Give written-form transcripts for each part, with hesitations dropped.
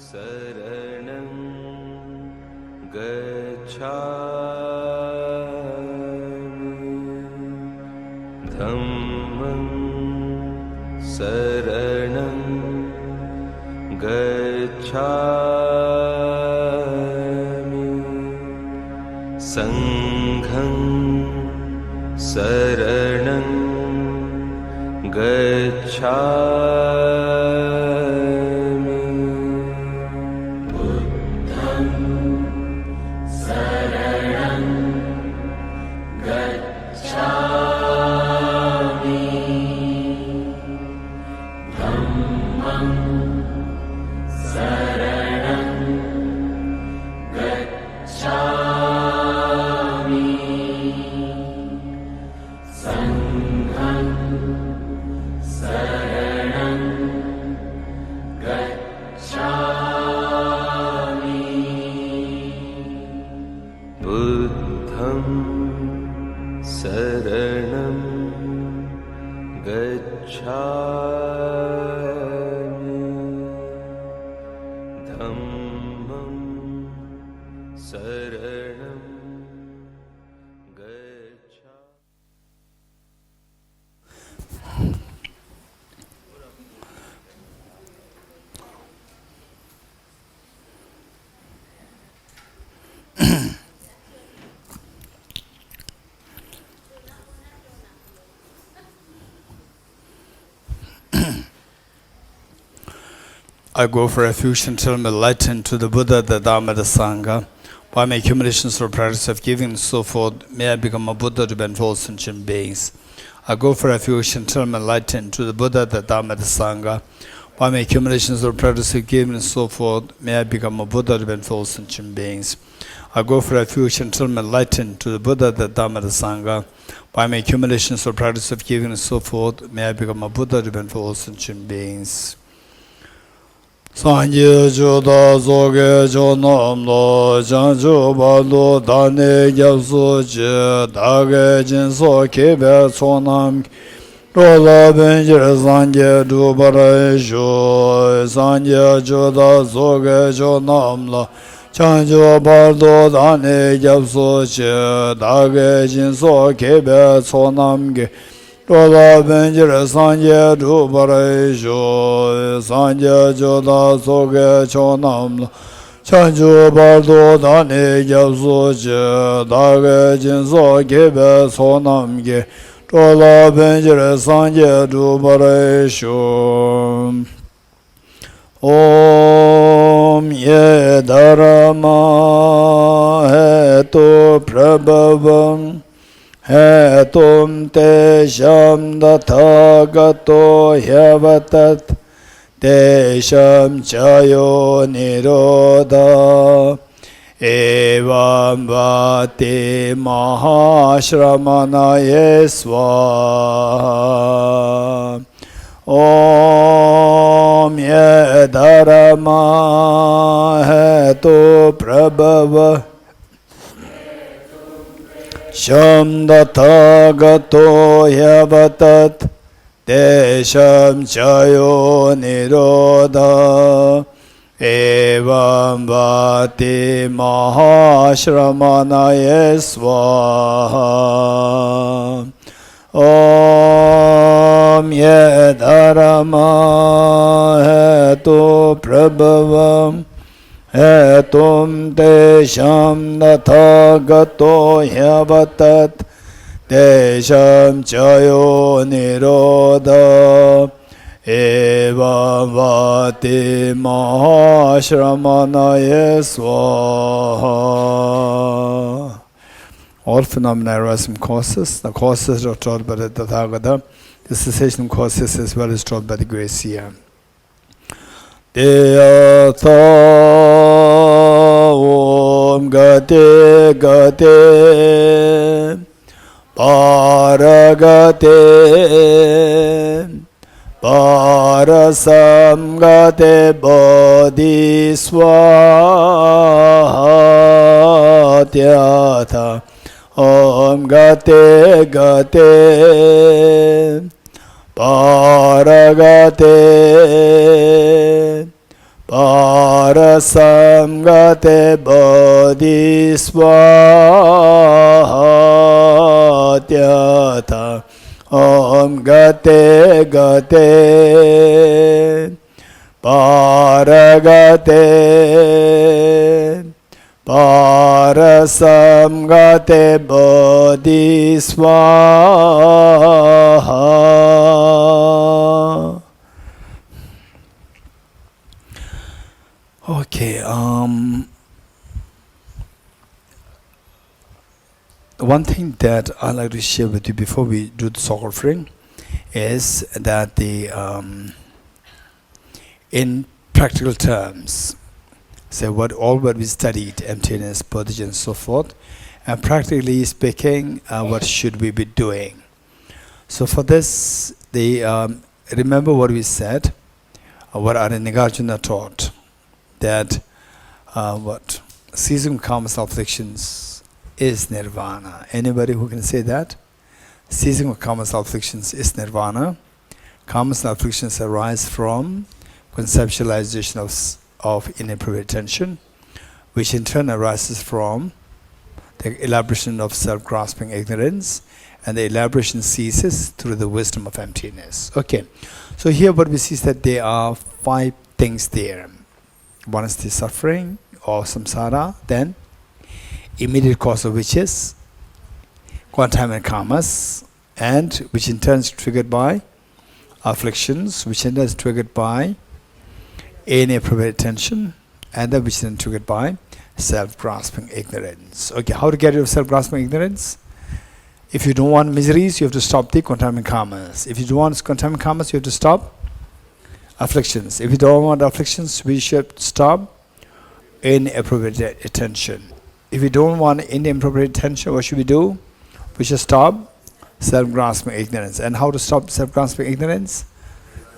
Saranam Gacchami Dhammam Saranam Gacchami Sangham Saranam Gacchami Buddham Saranam Gacchami Dhammam Saranam Gacchami Sangham Saranam Gacchami Buddham Saranam Gacchami Dhammam Saranam Gacchami. I go for refuge until I'm enlightened to the Buddha, the Dharma, the Sangha. By my accumulations or practice of giving and so forth, may I become a Buddha to benefit sentient beings. I go for refuge until I'm enlightened to the Buddha, the Dharma, the Sangha. By my accumulations or practice of giving and so forth, may I become a Buddha to benefit sentient beings. I go for refuge until I'm enlightened to the Buddha, the Dharma, the Sangha. By my accumulations or practice of giving and so forth, may I become a Buddha to benefit sentient beings. Sanje Joda Zoge Jonamlo Janjo Balo Dane Gyapso Je Dage Jinso Kebe Sonam Rola Benjir Sanje Dubara Jo Sanje Joda Zoge Jonamlo Janjo Balo Dane Gyapso Je Dage Jinso Kebe Sonam Rola Benjir Sanje Dubara Jo Sanje Joda Soge Chonam Chanju Bardo Dane Gyapso Je Dage Jinso Kebe Sonam Ge Rola Benjir Sanje Dubara Jo Om Ye Dharma Hetu Prabhavam Hetum te sham dathagato hyavatat te sham chayo nirodha evam vati mahashramanaye swaha Om ye dharma hetu prabhava Sham dathagato hyavatat te sham chayo nirodha evam vati mahashramanaye swaha Om ye dharma hetu prabhavam Hetum te sham dathagato hyavatat te sham chayo nirodha evam vati mahashramanaye swaha. All phenomena arise from causes. The causes are taught by the Tathagata. The cessation causes as well as taught by the Gracia. Deyatha Om Gate Gate Paragate Parasam Gate Bodhiswaha Tyatha Om Gate Gate Paragate Parasamgate Bodhisvatyata Om Gate Gate Paragate Parasamgate Bodhisvaha. Okay, one thing that I'd like to share with you before we do the Tsok offering is that in practical terms, say what we studied, emptiness, bodhicitta, and so forth, and practically speaking, what should we be doing? So for this, remember what we said, what Nagarjuna taught, that ceasing karma's afflictions is nirvana. Anybody who can say that? Ceasing of karma's afflictions is nirvana. Karma's afflictions arise from conceptualization of inappropriate attention, which in turn arises from the elaboration of self-grasping ignorance, and the elaboration ceases through the wisdom of emptiness. Okay, so here what we see is that there are 5 things there. One is the suffering or samsara, then immediate cause of which is quantum and karmas, and which in turn is triggered by afflictions, which in turn is triggered by inappropriate attention, and then which is then triggered by self-grasping ignorance. Okay, how to get rid of self-grasping ignorance? If you don't want miseries, you have to stop the quantum and karmas. If you don't want quantum and karmas, you have to stop afflictions. If you don't want afflictions, we should stop inappropriate attention. If we don't want inappropriate attention, what should we do? We should stop self-grasping ignorance. And how to stop self-grasping ignorance?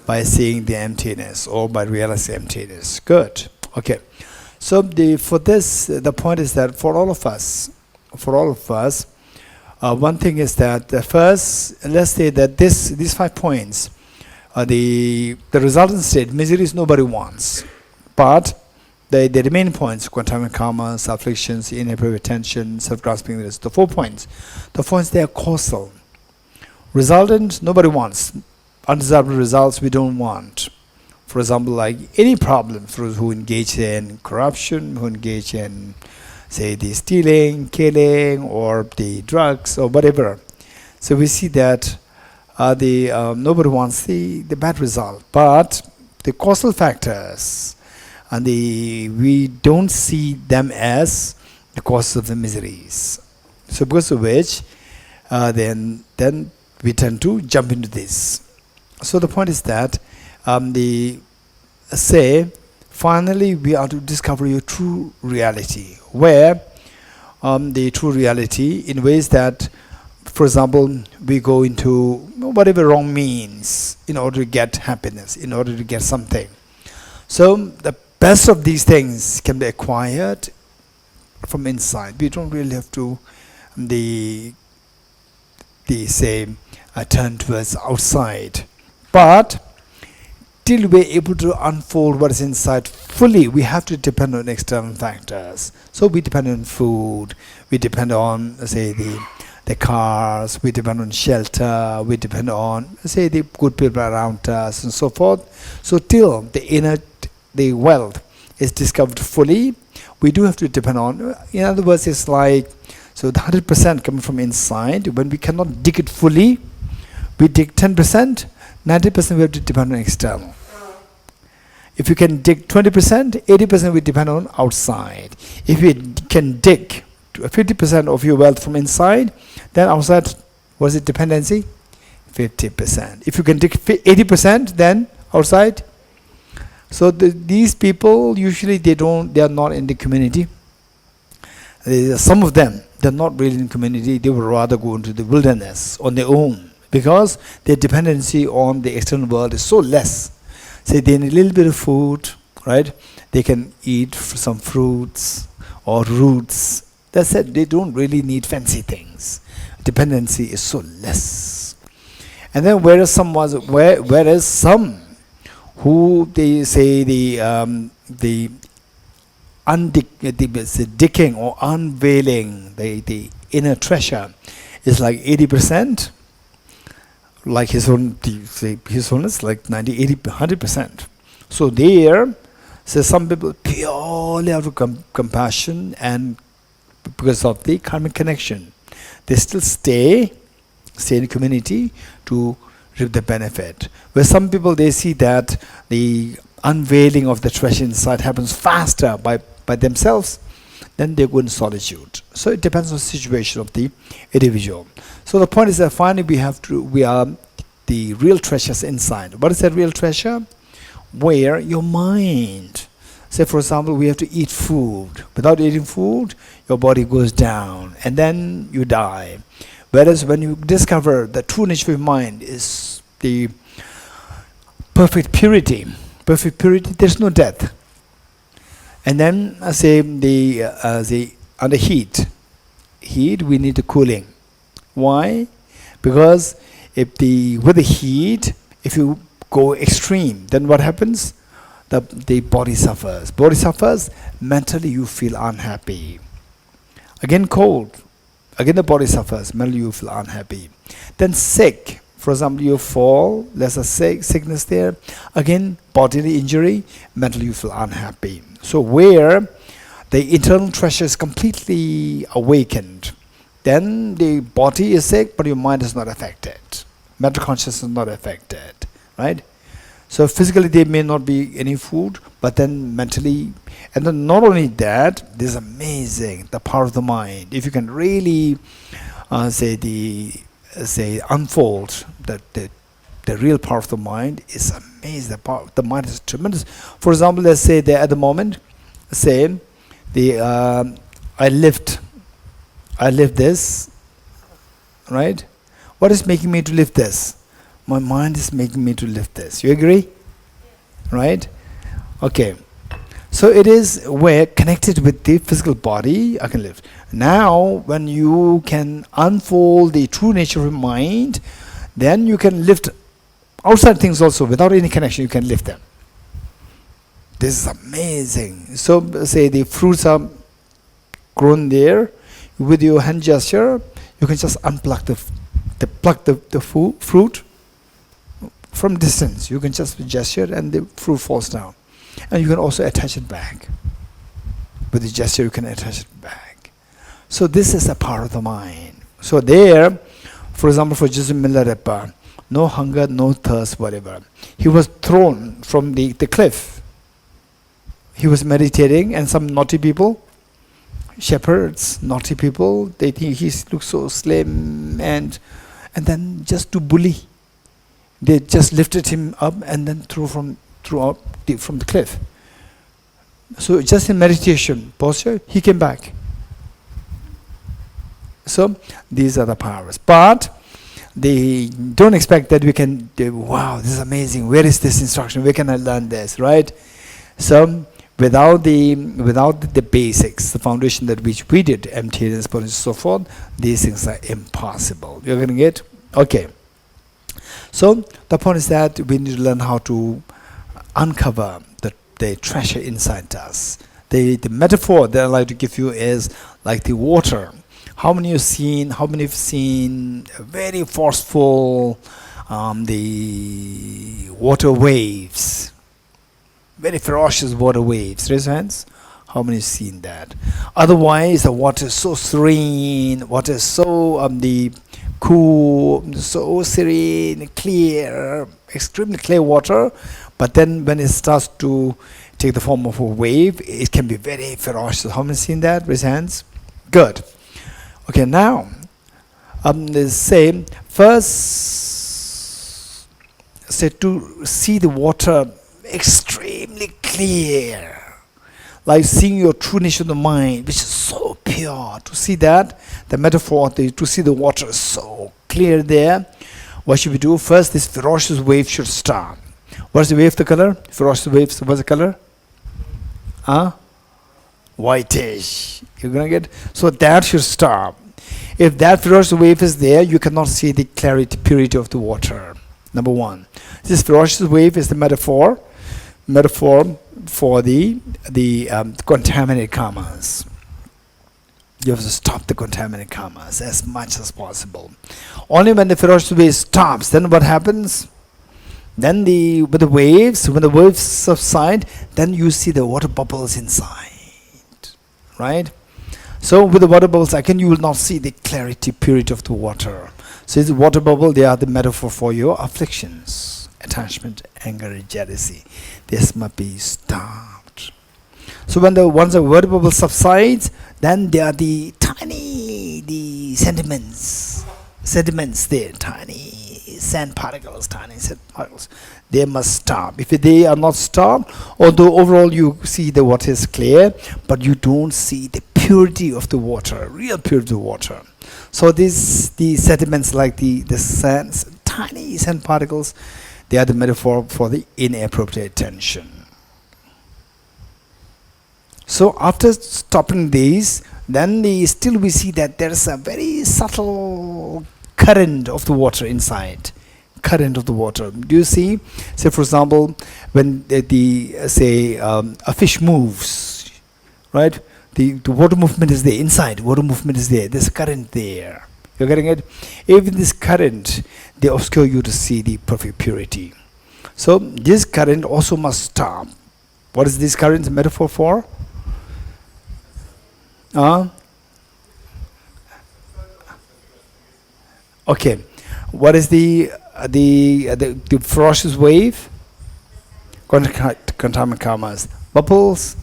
By seeing the emptiness or by realizing emptiness. Good. Okay. So for this, the point is that for all of us, one thing is that first, let's say that these 5 points, the resultant state, miseries nobody wants, but the remaining points, quantum and karmas, afflictions, inappropriate attention, self-grasping, the 4 points. The points, they are causal. Resultant, nobody wants. Undesirable results, we don't want. For example, like any problem for those who engage in corruption, who engage in, say, the stealing, killing, or the drugs, or whatever. So we see that nobody wants the bad result, but the causal factors, and we don't see them as the cause of the miseries. So because of which, then we tend to jump into this. So the point is that finally we are to discover your true reality, where the true reality in ways that, for example, we go into whatever wrong means in order to get happiness, in order to get something. So the best of these things can be acquired from inside. We don't really have to turn towards outside. But till we're able to unfold what is inside fully, we have to depend on external factors. So we depend on food, we depend on, say, the cars, we depend on shelter, we depend on, say, the good people around us, and so forth. So till the wealth is discovered fully, we do have to depend on, in other words, it's like, so the 100% coming from inside. When we cannot dig it fully, we dig 10%, 90% we have to depend on external. If you can dig 20%, 80% we depend on outside. If you can dig 50% of your wealth from inside, then outside, what is it, dependency? 50%. If you can dig 80%, then outside. So these people, usually they are not in the community. Some of them, they're not really in community. They would rather go into the wilderness on their own, because their dependency on the external world is so less. Say they need a little bit of food, right? They can eat some fruits or roots. That's it. They don't really need fancy things. Dependency is so less. And then whereas some who they say the decaying or unveiling the inner treasure is like 80%, like his Holiness, like 90, 80, 100%. So there, so some people purely out of compassion and because of the karmic connection, they still stay in the community to reap the benefit. Where some people, they see that the unveiling of the treasure inside happens faster by themselves, then they go in solitude. So it depends on the situation of the individual. So the point is that finally we are the real treasures inside. What is that real treasure? Where your mind, say for example, we have to eat food. Without eating food, your body goes down and then you die. Whereas when you discover the true nature of your mind is the perfect purity, there's no death. And then say under heat, we need the cooling. Why? Because with the heat, if you go extreme, then what happens? The body suffers. Body suffers, mentally you feel unhappy. Again cold, again the body suffers, mentally you feel unhappy. Then sick, for example, you fall, there's a sickness there, again bodily injury, mentally you feel unhappy. So where the internal treasure is completely awakened, then the body is sick, but your mind is not affected. Mental consciousness is not affected, right? So physically there may not be any food, but then mentally, and then not only that, this is amazing, the power of the mind. If you can really unfold the real power of the mind, is amazing. The power of the mind is tremendous. For example, let's say that at the moment, say I lift this, right? What is making me to lift this? My mind is making me to lift this. You agree? Right? Okay. So it is where connected with the physical body, I can lift. Now, when you can unfold the true nature of your mind, then you can lift outside things also. Without any connection, you can lift them. This is amazing. So, say the fruits are grown there. With your hand gesture, you can just unplug the fruit from distance. You can just gesture and the fruit falls down. And you can also attach it back. With the gesture, you can attach it back. So this is the power of the mind. So there, for example, for Jesus Milarepa, no hunger, no thirst, whatever. He was thrown from the cliff. He was meditating, and some naughty people, shepherds, naughty people, they think he looks so slim, and then just to bully, they just lifted him up and then threw from the cliff. So just in meditation posture, he came back. So these are the powers. But they don't expect that we can, wow, this is amazing. Where is this instruction? Where can I learn this, right? So without the basics, the foundation that which we did, emptiness, bodhicitta, and so forth, these things are impossible. You're getting it? Okay. So the point is that we need to learn how to uncover the treasure inside us. The metaphor that I like to give you is like the water. How many have seen very forceful the water waves? Very ferocious water waves. Raise your hands. How many have seen that? Otherwise, the water is so serene. Water is so cool, so serene, clear, extremely clear water. But then when it starts to take the form of a wave, it can be very ferocious. How many have seen that? Raise your hands. Good. Okay, now, say to see the water extremely clear, like seeing your true nature of the mind, which is so pure. To see that, the metaphor, to see the water is so clear there, what should we do? First, this ferocious wave should start. What's the wave, the color? Ferocious waves, what's the color? Whitish. You're going to get? So that should stop. If that ferocious wave is there, you cannot see the clarity, purity of the water. Number one. This ferocious wave is the metaphor. metaphor for the contaminated karmas. You have to stop the contaminated karmas as much as possible. Only when the ferocious wave stops, then what happens? Then when the waves subside, then you see the water bubbles inside, right? So with the water bubbles, again, you will not see the clarity, purity of the water. So the water bubble, they are the metaphor for your afflictions, attachment, anger, jealousy. This must be stopped. So once the water bubble subsides, then there are the sediments there, tiny sand particles, they must stop. If they are not stopped, although overall you see the water is clear, but you don't see the purity of the water, real purity of the water. So the sediments, like the sands, tiny sand particles, they are the metaphor for the inappropriate attention. So after stopping these, then we see that there is a very subtle current of the water inside. Current of the water. Do you see? Say for example, when a fish moves, right? The water movement is there inside. Water movement is there. There's a current there. You're getting it? Even this current, they obscure you to see the perfect purity. So this current also must stop. What is this current a metaphor for? Okay, what is the ferocious wave? Contaminated karmas, bubbles,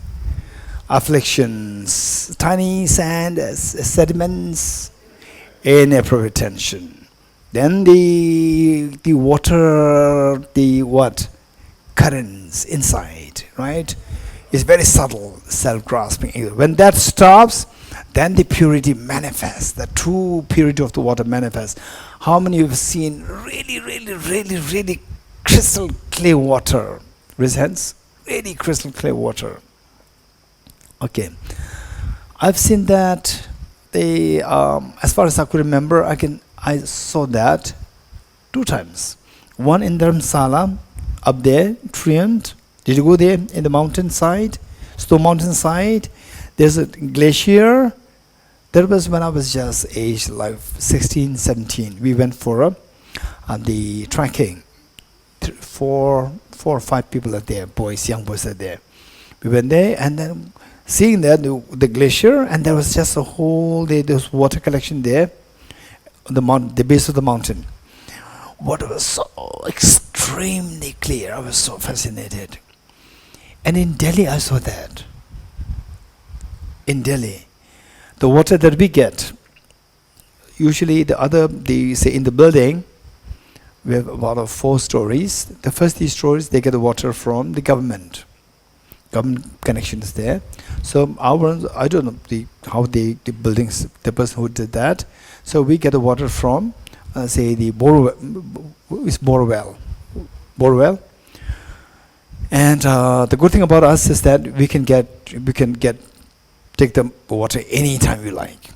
afflictions, tiny sand, sediments, inappropriate tension. Then the water, currents inside, right? It's very subtle, self-grasping. When that stops, then the purity manifests. The true purity of the water manifests. How many of you have seen really crystal clear water? Raise hands. Really crystal clear water. Okay. I've seen that. As far as I could remember, I saw that 2 times. One in Dharamsala, up there, Triant. Did you go there in the mountainside? Snow mountainside. There's a glacier. That was when I was just aged like 16, 17. We went for the trekking. 4 or 5 people are there, young boys are there. We went there and then seeing that the glacier, and there was just a whole day, there was water collection there on the base of the mountain. Water was so extremely clear. I was so fascinated. And in Delhi, I saw that. In Delhi, the water that we get, usually say in the building, we have about 4 stories. The first 3 stories, they get the water from the government. Government connection is there. So I don't know how the buildings, the person who did that. So we get the water from, say the borewell. And the good thing about us is that we can take the water anytime we like.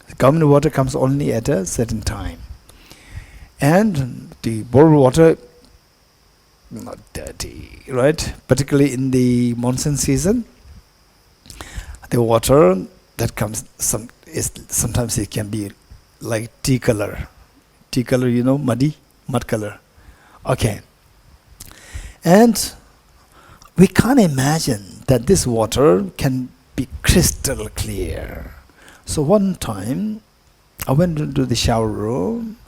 The government water comes only at a certain time. And the borewell water, not dirty, right? Particularly in the monsoon season, the water that comes, sometimes it can be like tea color. Tea color, mud color. Okay. And we can't imagine that this water can be crystal clear. So one time, I went into the shower room.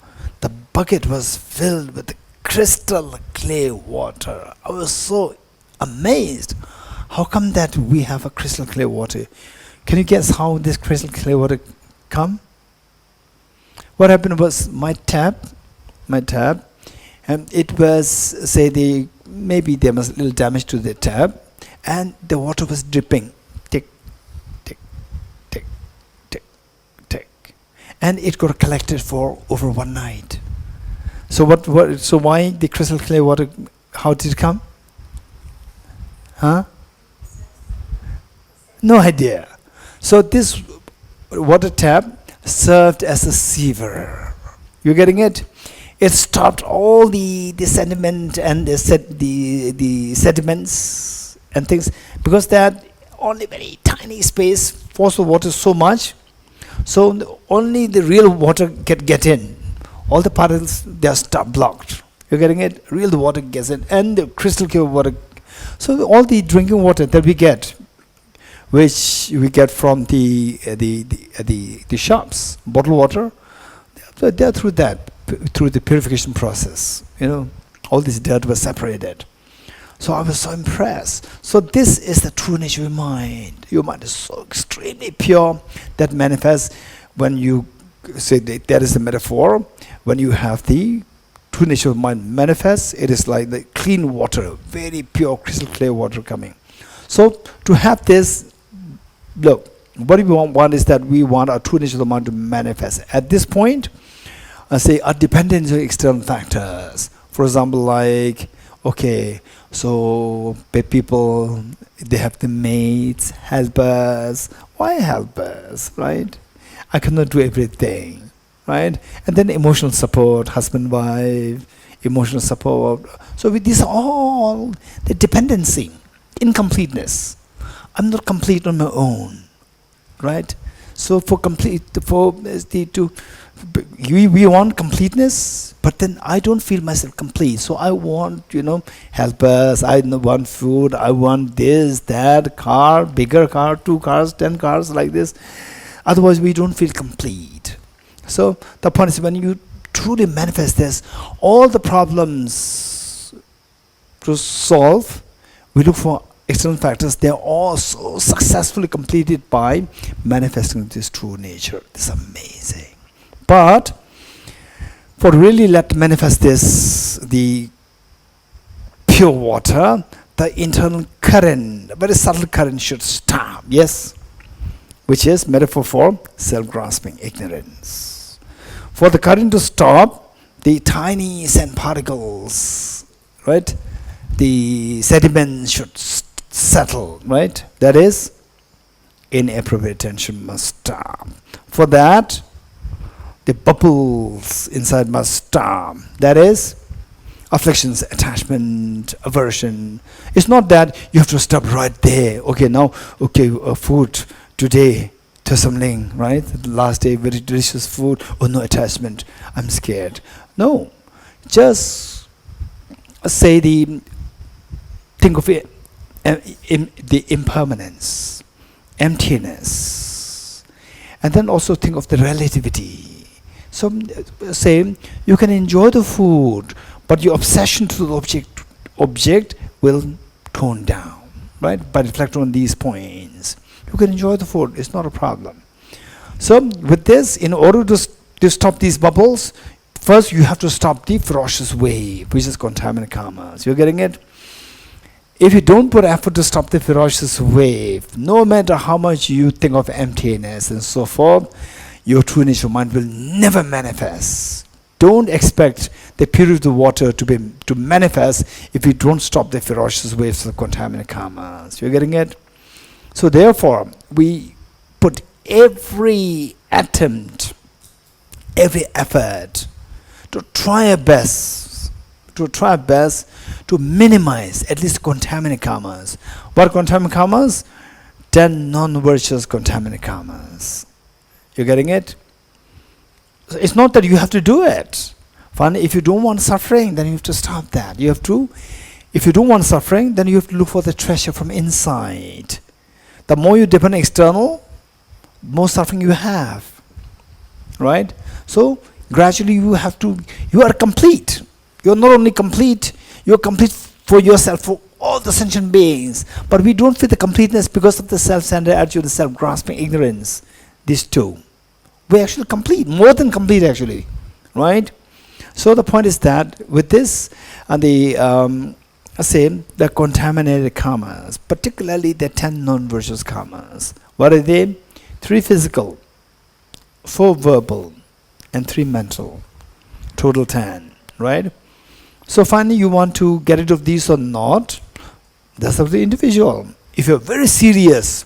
The bucket was filled with crystal clear water. I was so amazed. How come that we have a crystal clear water? Can you guess how this crystal clear water come? What happened was my tap, and it was, maybe there was a little damage to the tap, and the water was dripping. Tick, tick, tick, tick, tick. And it got collected for over one night. So so why the crystal clear water, how did it come? Huh? No idea. So this water tap served as a sieve. You're getting it? It stopped all the sediment and the sediments and things, because that only very tiny space, force of water so much, so only the real water get in. All the particles, they are blocked. You're getting it? Real water gets in, and the crystal clear water. So all the drinking water that we get, which we get from the shops, bottled water, they're through that, through the purification process. All this dirt was separated. So I was so impressed. So this is the true nature of your mind. Your mind is so extremely pure that manifests when you say that is the metaphor. When you have the true nature of mind manifests, it is like the clean water, very pure, crystal clear water coming. So to have this, look, what we want is that we want our true nature of the mind to manifest. At this point, I say our dependence on external factors. For example, like, okay, so people, they have the maids, helpers. Why helpers, right? I cannot do everything, right? And then emotional support, husband, wife, emotional support. So with this all, the dependency, incompleteness. I'm not complete on my own, right? So we want completeness, but then I don't feel myself complete. So I want, helpers, I want food, I want this, that, car, bigger car, 2 cars, 10 cars, like this. Otherwise, we don't feel complete. So the point is, when you truly manifest this, all the problems to solve, we look for external factors. They are all so successfully completed by manifesting this true nature. This is amazing. But for really let manifest this, the pure water, the internal current, a very subtle current should stop. Yes? Which is metaphor for self-grasping ignorance. For the current to stop, the tiny sand particles, right? The sediments should settle, right? That is, inappropriate attention must stop. For that, the bubbles inside must stop. That is, afflictions, attachment, aversion. It's not that you have to stop right there. Okay, now, food today, Thosamling, right? The last day, very delicious food. Oh, no attachment. I'm scared. No, just think of it, the impermanence, emptiness, and then also think of the relativity. So say you can enjoy the food, but your obsession to the object will tone down, right? By reflecting on these points, you can enjoy the food. It's not a problem. So with this, in order to stop these bubbles, first you have to stop the ferocious wave, which is contaminant karmas. You're getting it? If you don't put effort to stop the ferocious wave, no matter how much you think of emptiness and so forth, your true nature mind will never manifest. Don't expect the purity of the water to manifest if you don't stop the ferocious waves of contaminant karmas. You're getting it? So therefore, we put every attempt, every effort to try our best to minimize at least contaminant karmas. What contaminant karmas? 10 non-virtuous contaminant karmas. You're getting it? So it's not that you have to do it. If you don't want suffering, then you have to stop that. If you don't want suffering, then you have to look for the treasure from inside. The more you depend on external, more suffering you have. Right? So gradually you are complete. You're not only complete, you're complete for yourself, for all the sentient beings. But we don't feel the completeness because of the self-centered attitude, the self-grasping ignorance. These two. We're actually complete, more than complete actually. Right? So the point is that with this and the contaminated karmas, particularly the 10 non-virtuous karmas. What are they? 3 physical, 4 verbal, and 3 mental. Total 10. Right? So finally you want to get rid of these or not, that's up to the individual. If you're very serious,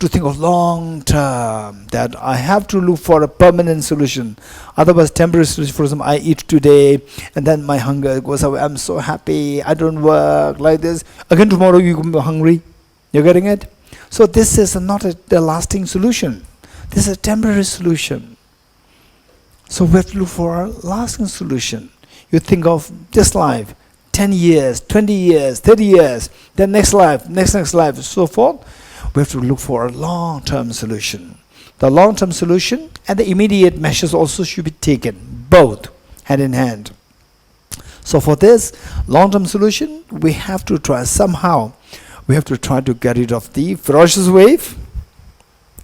to think of long term, that I have to look for a permanent solution. Otherwise, temporary solution, for example, I eat today and then my hunger goes away. I'm so happy, I don't work like this. Again tomorrow you will be hungry. You're getting it? So this is not a lasting solution. This is a temporary solution. So we have to look for a lasting solution. You think of this life, 10 years, 20 years, 30 years, then next life, next life, so forth. We have to look for a long-term solution. The long-term solution and the immediate measures also should be taken, both hand in hand. So for this long-term solution, we have to try somehow, we have to try to get rid of the ferocious wave,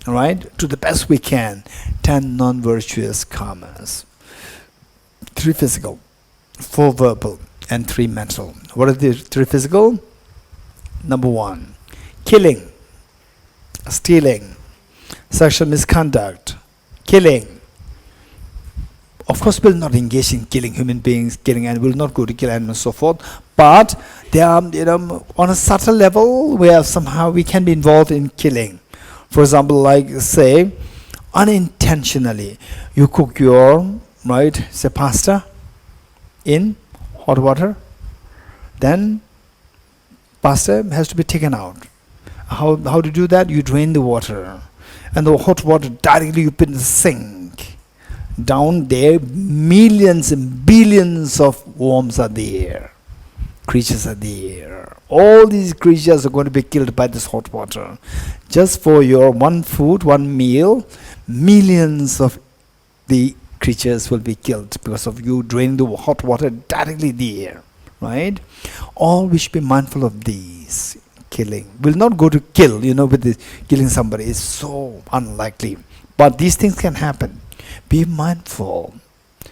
right, to the best we can. 10 non-virtuous karmas. 3 physical, 4 verbal, and 3 mental. What are the 3 physical? Number 1, killing, stealing, sexual misconduct, killing. Of course, we will not engage in killing human beings, killing animals, will not go to kill animals, so forth. But they are, on a subtle level where somehow we can be involved in killing. For example, like say, unintentionally, you cook your, say pasta in hot water, then pasta has to be taken out. How to do that? You drain the water, and the hot water directly you put in the sink. Down there, millions and billions of worms are there, creatures are there. All these creatures are going to be killed by this hot water. Just for your one food, one meal, millions of the creatures will be killed because of you draining the hot water directly there, right? All we should be mindful of these. Killing will not go to kill, with the killing somebody is so unlikely, but these things can happen. Be mindful.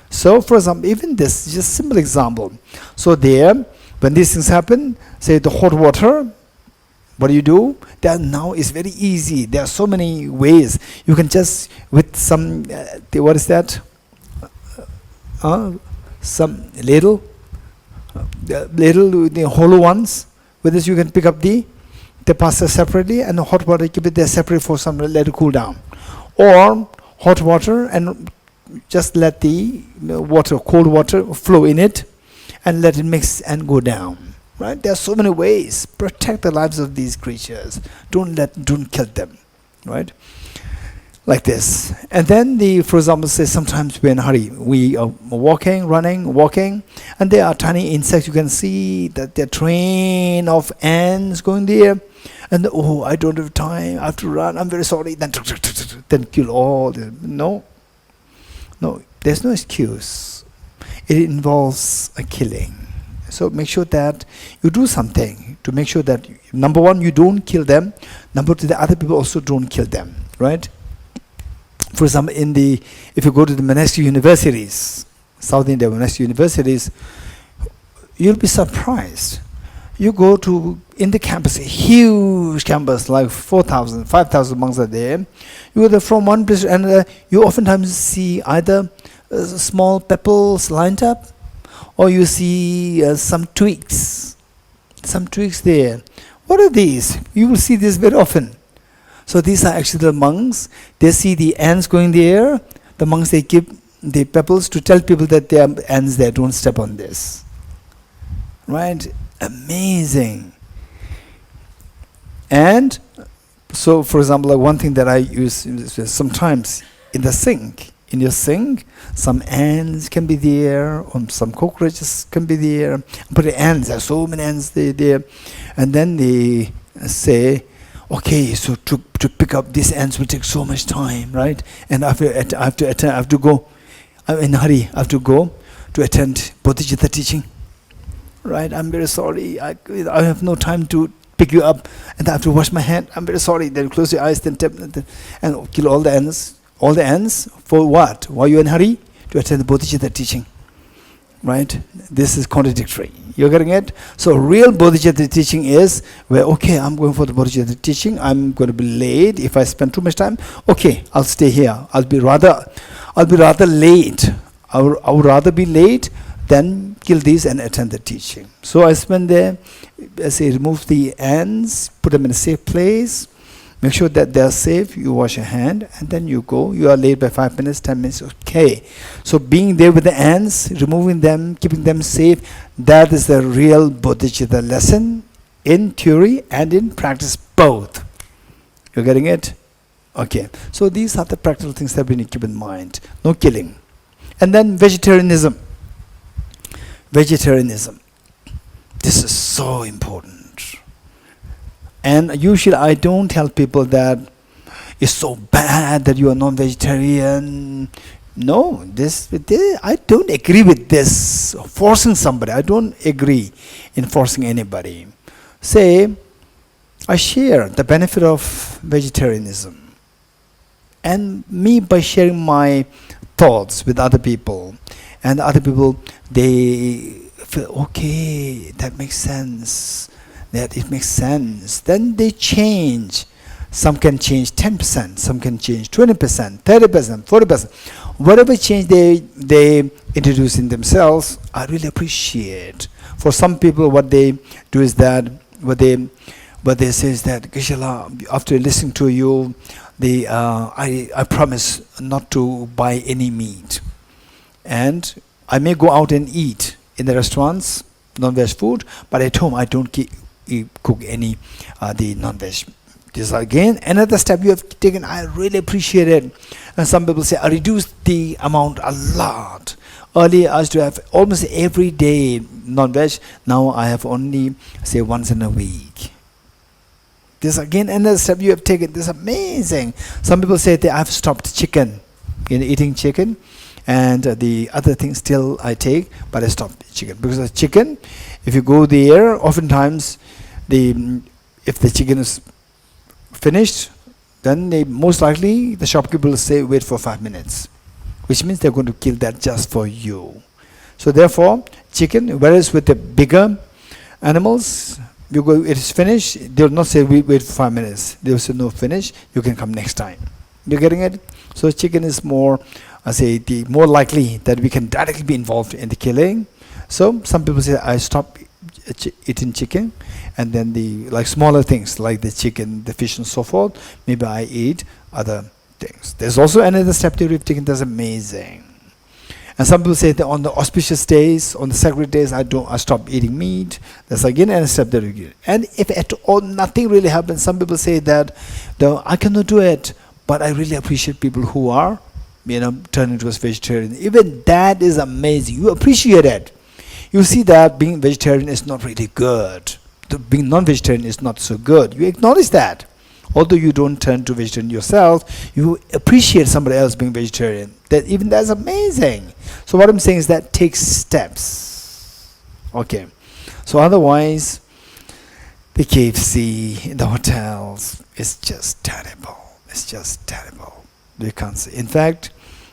So for example, even this is just a simple example. So there, when these things happen, say the hot water, what do? That now is very easy. There are so many ways. You can just with some what is that? Some ladle, the hollow ones. With this you can pick up the pasta separately, and the hot water, keep it there separate for some, let it cool down. Or hot water and just let the water, cold water flow in it and let it mix and go down. Right? There are so many ways. Protect the lives of these creatures. Don't kill them. Right? Like this. And then for example, say sometimes we're in a hurry. We are walking, and there are tiny insects. You can see that there are train of ants going there. And I don't have time, I have to run, I'm very sorry. Then kill all the, no, there's no excuse. It involves a killing. So make sure that you do something to make sure that, number 1, you don't kill them. Number 2, the other people also don't kill them, right? For example, if you go to the monastic universities, South India monastic universities, you'll be surprised. You go in the campus, a huge campus, like 4,000, 5,000 monks are there. You go there from one place to another, you oftentimes see either small pebbles lined up, or you see some twigs there. What are these? You will see this very often. So these are actually the monks. They see the ants going there. The monks, they keep the pebbles to tell people that there are ants there, don't step on this. Right? Amazing. And so, for example, like one thing that I use is sometimes in your sink, some ants can be there, or some cockroaches can be there. But the ants, there are so many ants there. And then they say, okay, so to pick up these ants will take so much time, right? And I have to go. I'm in a hurry. I have to go to attend Bodhicitta teaching. Right, I'm very sorry. I have no time to pick you up, and I have to wash my hand. I'm very sorry. Then close your eyes, then tap, and kill all the ants. All the ants for what? Why you in a hurry? To attend the Bodhicitta teaching. Right? This is contradictory. You're getting it? So real Bodhicitta teaching is where, okay, I'm going for the Bodhicitta teaching. I'm going to be late. If I spend too much time, okay, I'll stay here. I'll be rather late. I would rather be late than kill these and attend the teaching. So I spend there, I say, remove the ants, put them in a safe place, Make sure that they are safe. You wash your hand and then you go. You are late by 5 minutes, 10 minutes, okay. So being there with the ants, removing them, keeping them safe, that is the real bodhicitta lesson in theory and in practice both. You're getting it? Okay. So these are the practical things that we need to keep in mind. No killing. And then vegetarianism. Vegetarianism. This is so important. And usually I don't tell people that it's so bad that you are non-vegetarian. No, I don't agree with this. Forcing somebody, I don't agree in forcing anybody. Say, I share the benefit of vegetarianism. And me, by sharing my thoughts with other people, and other people, they feel, okay, that makes sense. That it makes sense. Then they change. Some can change 10%, some can change 20%, 30%, 40%. Whatever change they introduce in themselves, I really appreciate. For some people, what they do is that, what they say is that, Geshe-la, after listening to you, I promise not to buy any meat. And I may go out and eat in the restaurants, non-veg food, but at home I don't cook any the non-veg. This is again another step you have taken. I really appreciate it. And some people say, I reduced the amount a lot. Earlier I used to have almost every day non-veg. Now I have only, say, once in a week. This is again another step you have taken. This is amazing. Some people say that I've stopped chicken, eating chicken. And the other things still I take, but I stopped chicken. Because of chicken, if you go there, oftentimes, if the chicken is finished, then most likely the shopkeeper will say, wait for 5 minutes. Which means they're going to kill that just for you. So therefore, chicken, whereas with the bigger animals, you go, it is finished, they will not say, wait for 5 minutes. They will say, no, finish, you can come next time. You're getting it? So chicken is more, the more likely that we can directly be involved in the killing. So some people say, I stop eating chicken, and then the smaller things like the chicken, the fish, and so forth, maybe I eat other things. There's also another step that we've taken that's amazing. And some people say that on the auspicious days, on the sacred days, I stop eating meat. That's again another step that we get. And if at all nothing really happens, some people say that, no, I cannot do it, but I really appreciate people who are, turning towards vegetarian. Even that is amazing. You appreciate it. You see that being vegetarian is not really good. Being non-vegetarian is not so good. You acknowledge that. Although you don't turn to vegetarian yourself, you appreciate somebody else being vegetarian. That's amazing. So what I'm saying is that takes steps. Okay. So otherwise, the KFC in the hotels is just terrible. It's just terrible. You can't see. In fact,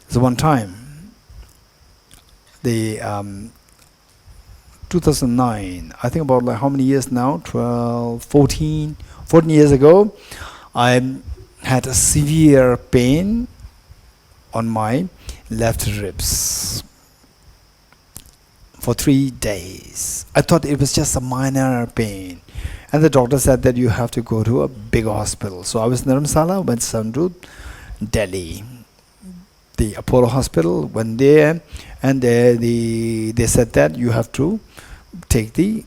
there's one time, the 2009, I think about how many years now? 14 years ago, I had a severe pain on my left ribs for 3 days. I thought it was just a minor pain. And the doctor said that you have to go to a bigger hospital. So I was in Dharamsala, went to Delhi. The Apollo hospital, went there, and they said that you have to take the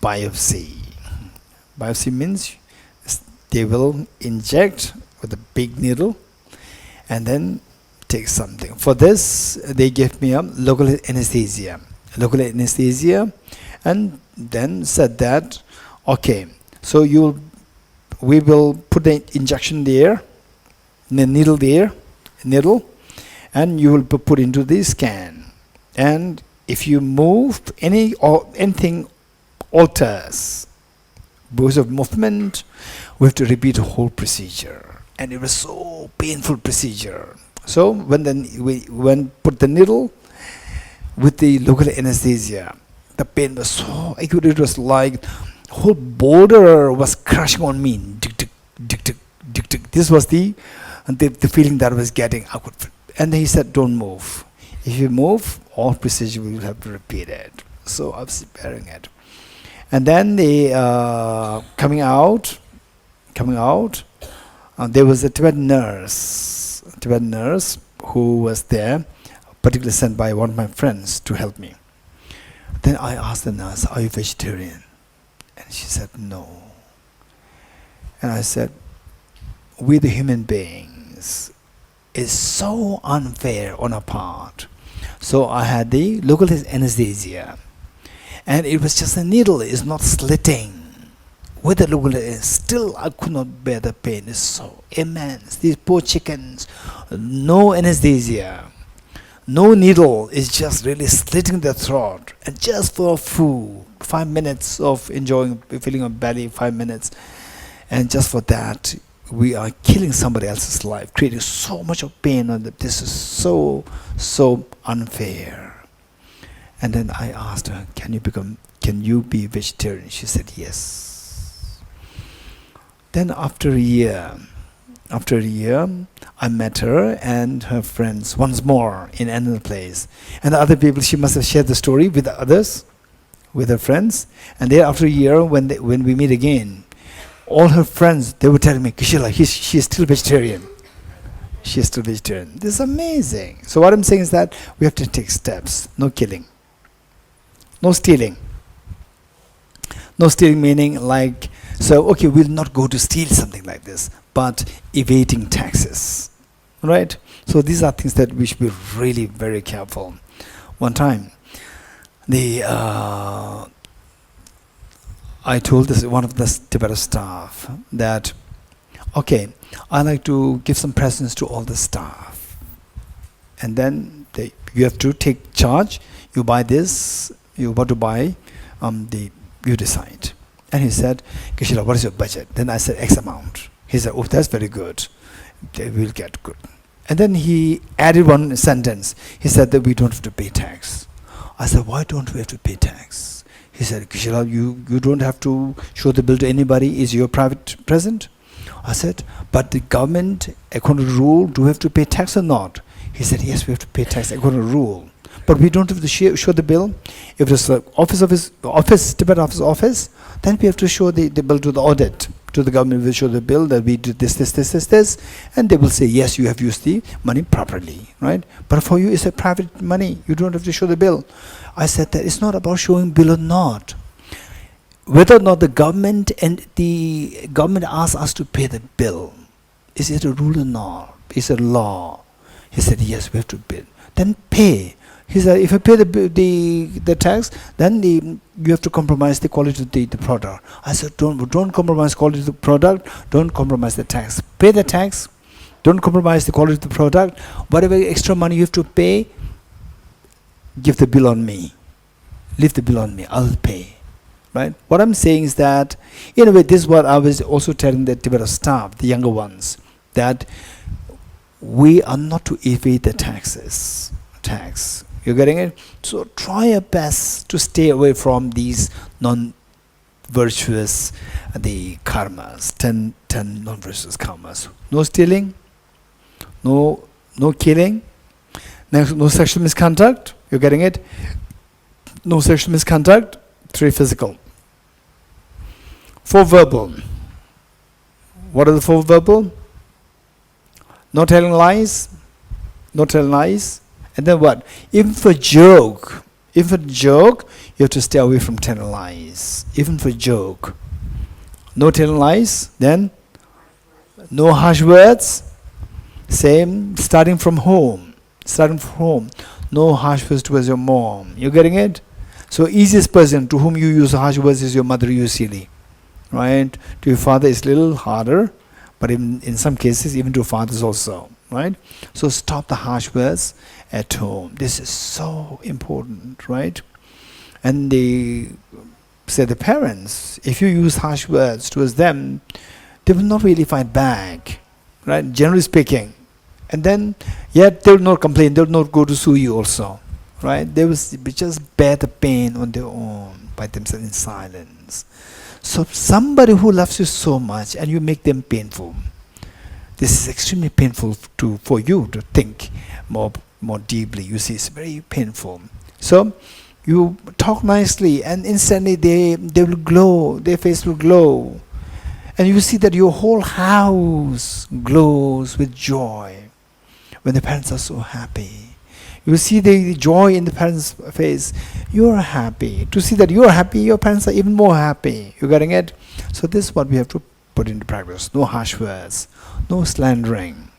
biopsy. Biopsy means they will inject with a big needle and then take something. For this, they gave me a local anesthesia. And then said that, okay, so we will put the injection there, the needle there, and you will be put into the scan. And if you move anything alters because of movement, we have to repeat the whole procedure. And it was so painful procedure. So when we put the needle with the local anesthesia, the pain was so acute. It was like whole boulder was crushing on me. This was the feeling that I was getting. And he said, don't move. If you move, all procedure we will have to repeat it. So I was bearing it. And then the coming out, There was a Tibetan nurse who was there, particularly sent by one of my friends to help me. Then I asked the nurse, "Are you vegetarian?" And she said, "No." And I said, "We the human beings is so unfair on our part." So I had the local anesthesia, and it was just a needle, it's not slitting. With the local anesthesia, still I could not bear the pain. It's so immense. These poor chickens, no anesthesia, no needle, is just really slitting the throat, and just for food, 5 minutes of enjoying, feeling of belly, 5 minutes, and just for that, we are killing somebody else's life, creating so much of pain. This is so unfair. And then I asked her, can you be vegetarian? She said yes. Then after a year, I met her and her friends once more in another place. And the other people, she must have shared the story with the others, with her friends. And then after a year, when we meet again, all her friends, they were telling me, "Kishila, she is still vegetarian. She is still vegetarian." This is amazing. So what I'm saying is that we have to take steps. No killing. No stealing. No stealing meaning like, so okay, we'll not go to steal something like this, but evading taxes. Right? So these are things that we should be really very careful. One time, I told one of the Tibetan staff that, okay, I like to give some presents to all the staff. And then you have to take charge. You buy this, you want to buy, you decide. And he said, "Kishila, what is your budget?" Then I said, "X amount." He said, "Oh, that's very good. They will get good." And then he added one sentence. He said that we don't have to pay tax. I said, "Why don't we have to pay tax?" He said, "Kishila, you don't have to show the bill to anybody. It's your private present." I said, "But the government, according to rule, do we have to pay tax or not?" He said, "Yes, we have to pay tax according to rule. But we don't have to show the bill. If it's the Tibet office, then we have to show the bill to the audit. To the government, we show the bill that we did this, and they will say, yes, you have used the money properly, right? But for you, it's a private money. You don't have to show the bill." I said that it's not about showing bill or not. Whether or not the government asks us to pay the bill, is it a rule or not? Is it a law? He said, "Yes, we have to pay." Then pay. He said, "If you pay the tax, then you have to compromise the quality of the product." I said, don't compromise quality of the product, don't compromise the tax. Pay the tax, don't compromise the quality of the product. Whatever extra money you have to pay, give the bill on me. Leave the bill on me, I'll pay. Right? What I'm saying is that, in a way, this is what I was also telling the Tibetan staff, the younger ones, that we are not to evade the tax. You're getting it? So try your best to stay away from these non-virtuous, the karmas, 10 non-virtuous karmas. No stealing, no killing, no sexual misconduct. You're getting it? No sexual misconduct. 3 physical. 4 verbal. What are the 4 verbal? No telling lies. No telling lies. And then what? Even for joke, you have to stay away from telling lies. Even for joke. No telling lies. Then no harsh words. Same, starting from home. No harsh words towards your mom. You getting it? So easiest person to whom you use harsh words is your mother usually. Right? To your father it's a little harder, but in some cases even to fathers also. Right? So stop the harsh words at home. This is so important, right? And they say the parents, if you use harsh words towards them, they will not really fight back, right? Generally speaking. And then, yet they will not complain, they will not go to sue you also, right? They will just bear the pain on their own by themselves in silence. So somebody who loves you so much and you make them painful, this is extremely painful for you to think more deeply. You see, it's very painful. So you talk nicely and instantly they will glow, their face will glow. And you see that your whole house glows with joy when the parents are so happy. You see the joy in the parents' face. You're happy. To see that you're happy, your parents are even more happy. You getting it? So this is what we have to put into practice. No harsh words, no slandering,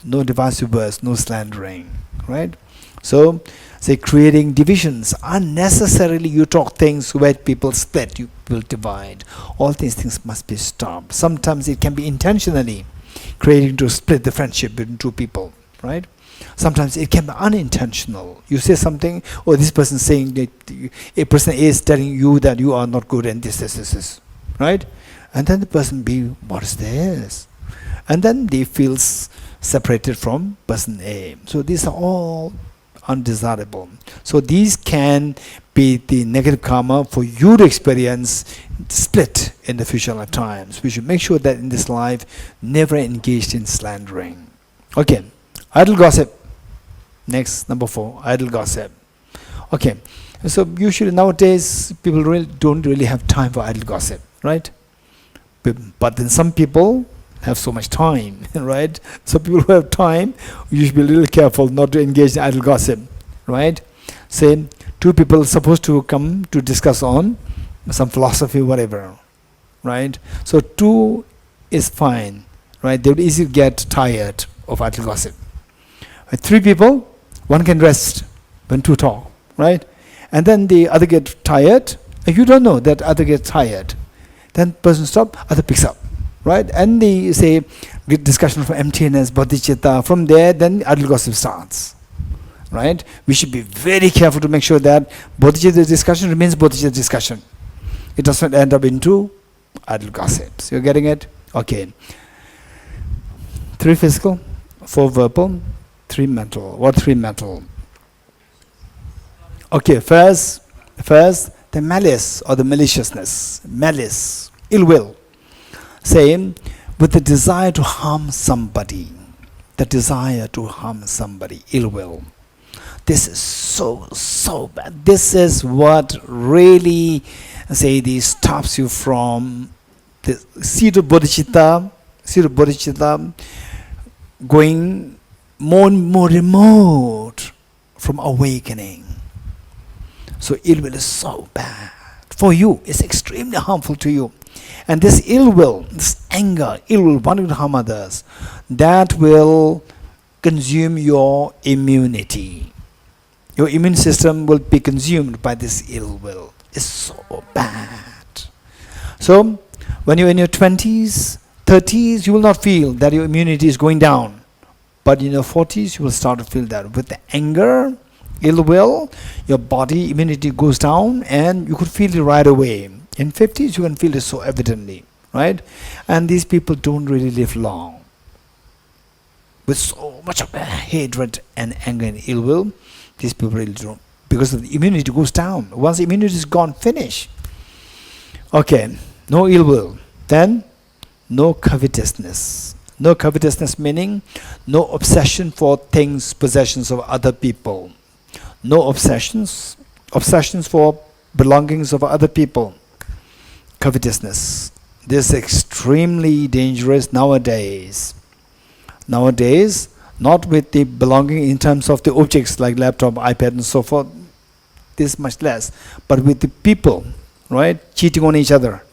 no divisive words, no slandering. Right? So, say creating divisions. Unnecessarily you talk things where people split, you will divide. All these things must be stopped. Sometimes it can be intentionally creating to split the friendship between two people. Right? Sometimes it can be unintentional. You say something, or this person saying that a person A is telling you that you are not good and this. Right? And then the person B, what is this? And then they feel separated from person A. So these are all undesirable. So these can be the negative karma for you to experience split in the future lifetimes. We should make sure that in this life, never engaged in slandering. Okay. Idle gossip. Next, number 4, idle gossip. Okay, so usually nowadays people don't really have time for idle gossip, right? But then some people have so much time, right? So people who have time, you should be a little careful not to engage in idle gossip, right? Say, 2 people supposed to come to discuss on some philosophy, whatever, right? So 2 is fine, right? They would easily get tired of idle gossip. 3 people, 1 can rest when 2 talk, right? And then the other get tired, and you don't know that other gets tired. Then person stop, other picks up, right? And they say, get discussion from emptiness, bodhicitta. From there, then idle gossip starts, right? We should be very careful to make sure that bodhicitta discussion remains bodhicitta discussion. It doesn't end up into idle gossips. You're getting it? Okay. 3 physical, 4 verbal, 3 mental. What 3 mental? Okay, first the malice or the maliciousness. Malice, ill will. Saying, with the desire to harm somebody. The desire to harm somebody, ill will. This is so bad. This is what really, stops you from the seed of bodhicitta, going more and more remote from awakening. So ill will is so bad for you. It's extremely harmful to you. And this ill will, this anger, ill will, wanting to harm others, that will consume your immunity. Your immune system will be consumed by this ill will. It's so bad. So when you're in your 20s, 30s, you will not feel that your immunity is going down. But in your 40s, you will start to feel that. With the anger, ill will, your body immunity goes down and you could feel it right away. In 50s, you can feel it so evidently, right? And these people don't really live long. With so much of hatred and anger and ill will, these people really don't. Because the immunity goes down. Once the immunity is gone, finish. Okay, no ill will. Then, no covetousness. No covetousness meaning no obsession for things, possessions of other people. No obsessions for belongings of other people. Covetousness. This is extremely dangerous nowadays. Nowadays, not with the belonging in terms of the objects like laptop, iPad and so forth, this much less, but with the people, right, cheating on each other.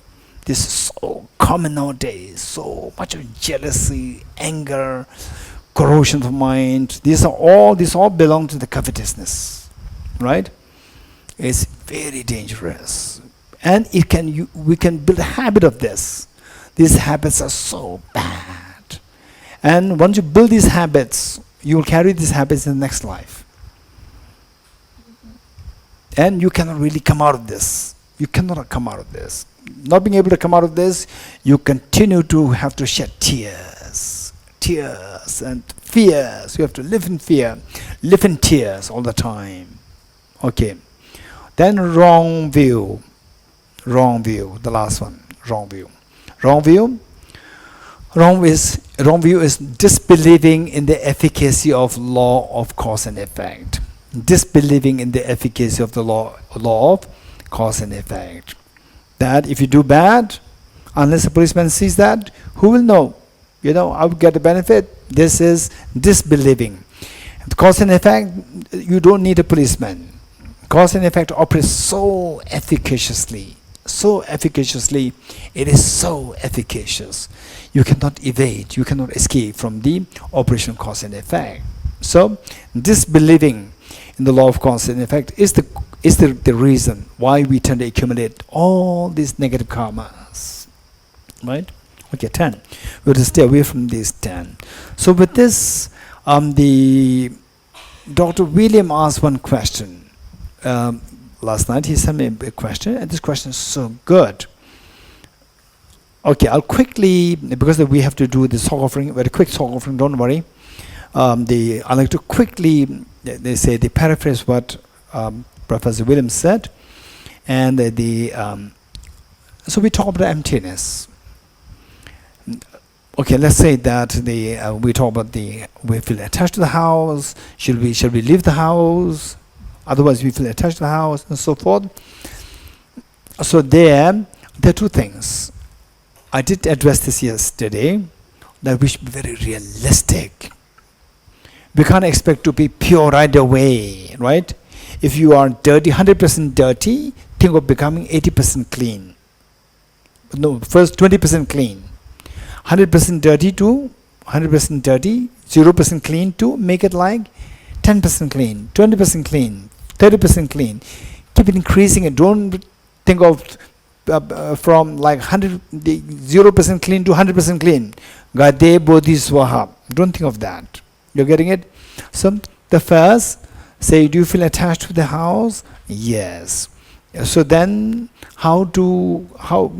This is so common nowadays. So much of jealousy, anger, corrosion of mind. These all belong to the covetousness, right? It's very dangerous, and we can build a habit of this. These habits are so bad, and once you build these habits, you will carry these habits in the next life, and you cannot really come out of this. You cannot come out of this. Not being able to come out of this, you continue to have to shed tears and fears. You have to live in fear, live in tears all the time. Okay. Then wrong view, the last one, wrong view. Wrong view is disbelieving in the efficacy of law of cause and effect. Disbelieving in the efficacy of the law of cause and effect. That if you do bad, Unless a policeman sees that, who will know? I would get a benefit. This is disbelieving. The cause and effect, you don't need a policeman. Cause and effect operates so efficaciously. It is so efficacious. You cannot evade, you cannot escape from the operation of cause and effect. So, disbelieving in the law of cause and effect is the reason why we tend to accumulate all these negative karmas. Right? Okay, 10. We have to stay away from these 10. So with this, the Dr. William asked one question. Last night he sent me a question, and this question is so good. Okay, I'll quickly, because we have to do the Tsok offering, very quick Tsok offering, don't worry. I like to quickly, they say, they paraphrase what Professor Williams said. And so we talk about emptiness. Okay, let's say that we talk about we feel attached to the house. Should we leave the house? Otherwise, we feel attached to the house, and so forth. So there are two things. I did address this yesterday, that we should be very realistic. We can't expect to be pure right away, right? If you are dirty, 100% dirty, think of becoming 80% clean. No, first 20% clean. 100% dirty to 100% dirty, 0% clean to make it like 10% clean, 20% clean, 30% clean. Keep it increasing and don't think of from like 0% clean to 100% clean. Gade Bodhi Swaha. Don't think of that. You're getting it? So the first, say, do you feel attached to the house? Yes. So then how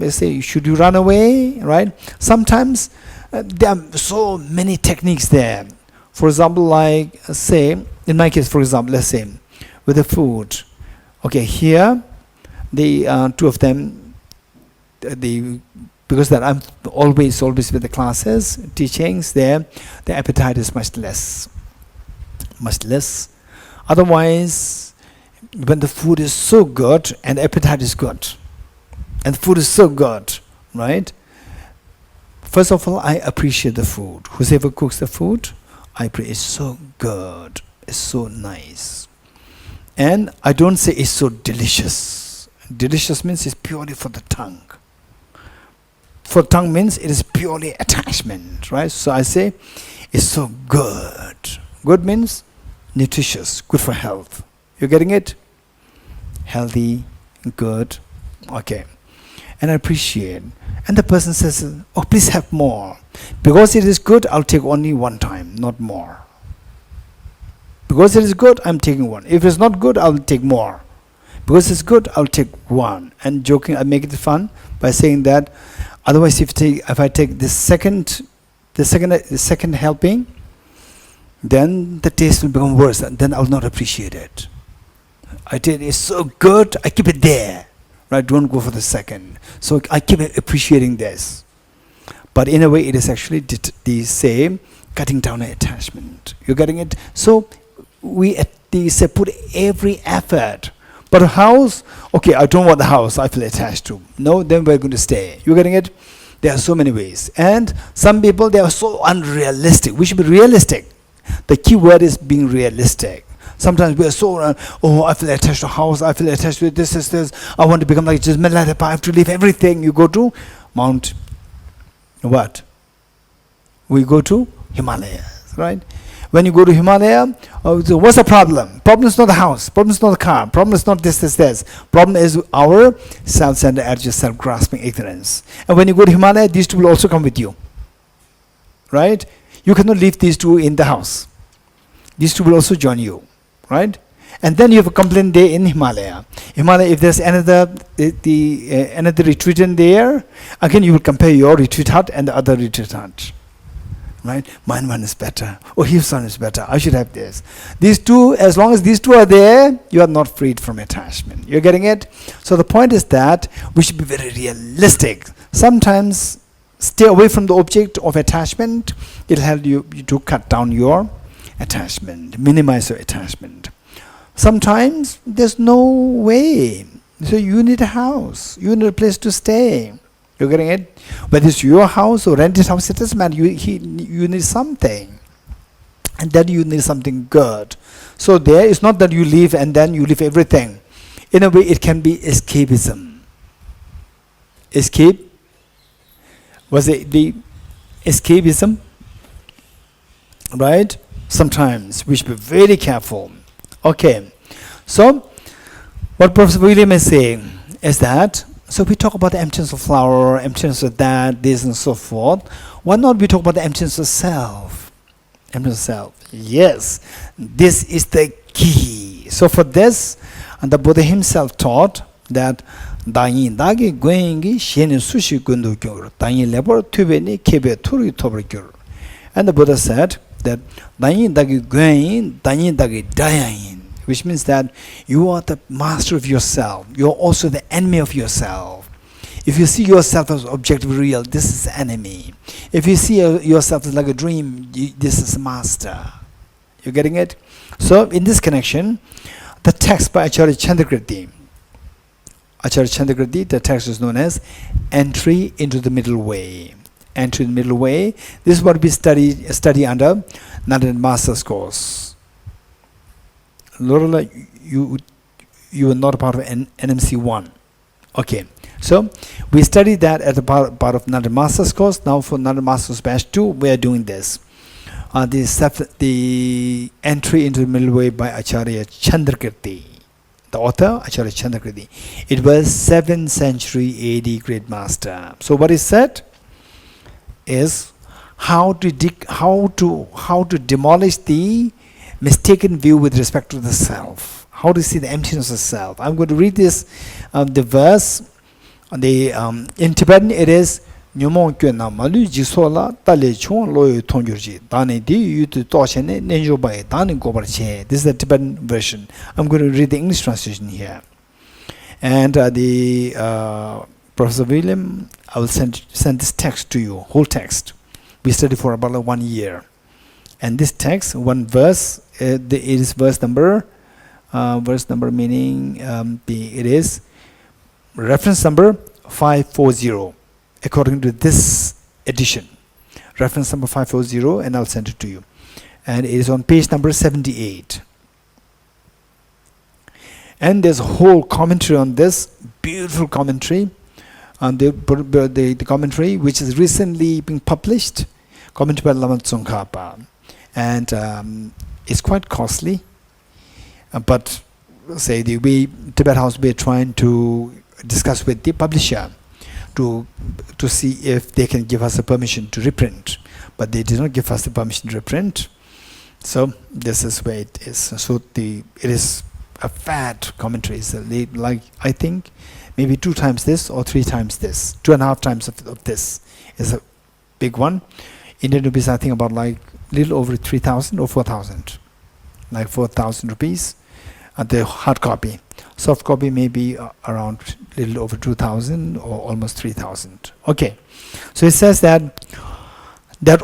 say, should you run away, right? Sometimes there are so many techniques there. For example, like say, in my case, for example, let's say with the food. Okay, here the two of them, because that I'm always with the classes, teachings there, the appetite is much less. Otherwise, when the food is so good and appetite is good, and food is so good, right? First of all, I appreciate the food. Whoever cooks the food, I appreciate. It's so good. It's so nice. And I don't say it's so delicious. Delicious means it's purely for the tongue. For tongue means it is purely attachment, right? So I say it's so good. Good means nutritious, good for health. You're getting it? Healthy, good, okay. And I appreciate. And the person says, oh, please have more. Because it is good, I'll take only one time, not more. Because it is good, I'm taking one. If it's not good, I'll take more. Because it's good, I'll take one. And joking, I make it fun by saying that. Otherwise, if I take the second helping, then the taste will become worse, and then I'll not appreciate it. I did, it's so good, I keep it there. Right? Don't go for the second. So I keep appreciating this. But in a way, it is actually the same, cutting down an attachment. You're getting it? So we put every effort. But a house, okay, I don't want the house I feel attached to. No, then we're going to stay. You're getting it? There are so many ways. And some people, they are so unrealistic. We should be realistic. The key word is being realistic. Sometimes we are so, I feel attached to a house, I feel attached to this, I want to become like Jismelladapa, I have to leave everything. You go to Mount, what? We go to Himalayas, right? When you go to Himalaya, so what's the problem? Problem is not the house, problem is not the car, problem is not this. Problem is our self-centered attitude, self-grasping ignorance. And when you go to Himalaya, these two will also come with you, right? You cannot leave these two in the house. These two will also join you. Right? And then you have a complaint day in Himalaya. If there's another retreat in there, again you will compare your retreat hut and the other retreat hut. Right? Mine one is better. Oh, his one is better. I should have this. These two, as long as these two are there, you are not freed from attachment. You're getting it? So the point is that we should be very realistic. Sometimes stay away from the object of attachment. It'll help you to cut down your attachment, minimize your attachment. Sometimes there's no way. So you need a house, you need a place to stay, You're getting it? Whether it's your house or rented house, it doesn't matter. You need something. And then you need something good. So there, it's not that you leave and then you leave everything. In a way, it can be escapism. Escape? Was it the escapism? Right? Sometimes we should be very careful. Okay. So, what Professor William is saying is that, so we talk about the emptiness of flower, emptiness of that, this and so forth. Why not we talk about the emptiness of self? Emptiness of self. Yes, this is the key. So for this, and the Buddha himself taught that Dayin dagi gwengi sheni sushi gundu gyur. Dayin lebor tubeni kebe turi tobri gyur. And the Buddha said that Dayin dagi gwen, Dayin dagi dayayin. Which means that you are the master of yourself. You are also the enemy of yourself. If you see yourself as objectively real, this is the enemy. If you see yourself as like a dream, this is the master. You getting it? So in this connection, the text by Acharya Chandrakriti, the text is known as Entry into the Middle Way. Entry in the Middle Way. This is what we study under Narayana Master's course. Lorela, you are not a part of NMC 1. Okay, so we studied that as a part of Narayana Master's course. Now for Narayana Master's batch 2, we are doing this. The Entry into the Middle Way by Acharya Chandrakriti. The author, Acharya Chandrakriti. It was 7th century AD Great Master. So what is said is how to demolish the mistaken view with respect to the self. How to see the emptiness of self. I'm going to read this, the verse. In Tibetan it is Nyomon Kyona Malu Jisola Tale Chon Loyo Tongyurji Dani Di Yutu Toshene Nenjo Bai Dani Gobarche. This is the Tibetan version. I'm going to read the English translation here. And Professor William, I will send this text to you, whole text. We studied for about 1 year. And this text, one verse, it is verse number meaning it is reference number 540 according to this edition. Reference number 540, and I'll send it to you. And it is on page number 78. And there's a whole commentary on this, beautiful commentary on the commentary which is recently being published, commentary by Lama Tsongkhapa. And it's quite costly, but say we Tibet House, we're trying to discuss with the publisher to see if they can give us a permission to reprint, but they did not give us the permission to reprint. So this is where it is. So it is a fat commentary. So like I think maybe 2 times this or 3 times this, 2.5 times of this is a big one. Indian rupees, I think about like little over 3,000 or 4,000, like 4,000 rupees at the hard copy. Soft copy may be around little over 2,000 or almost 3,000. Okay, so it says that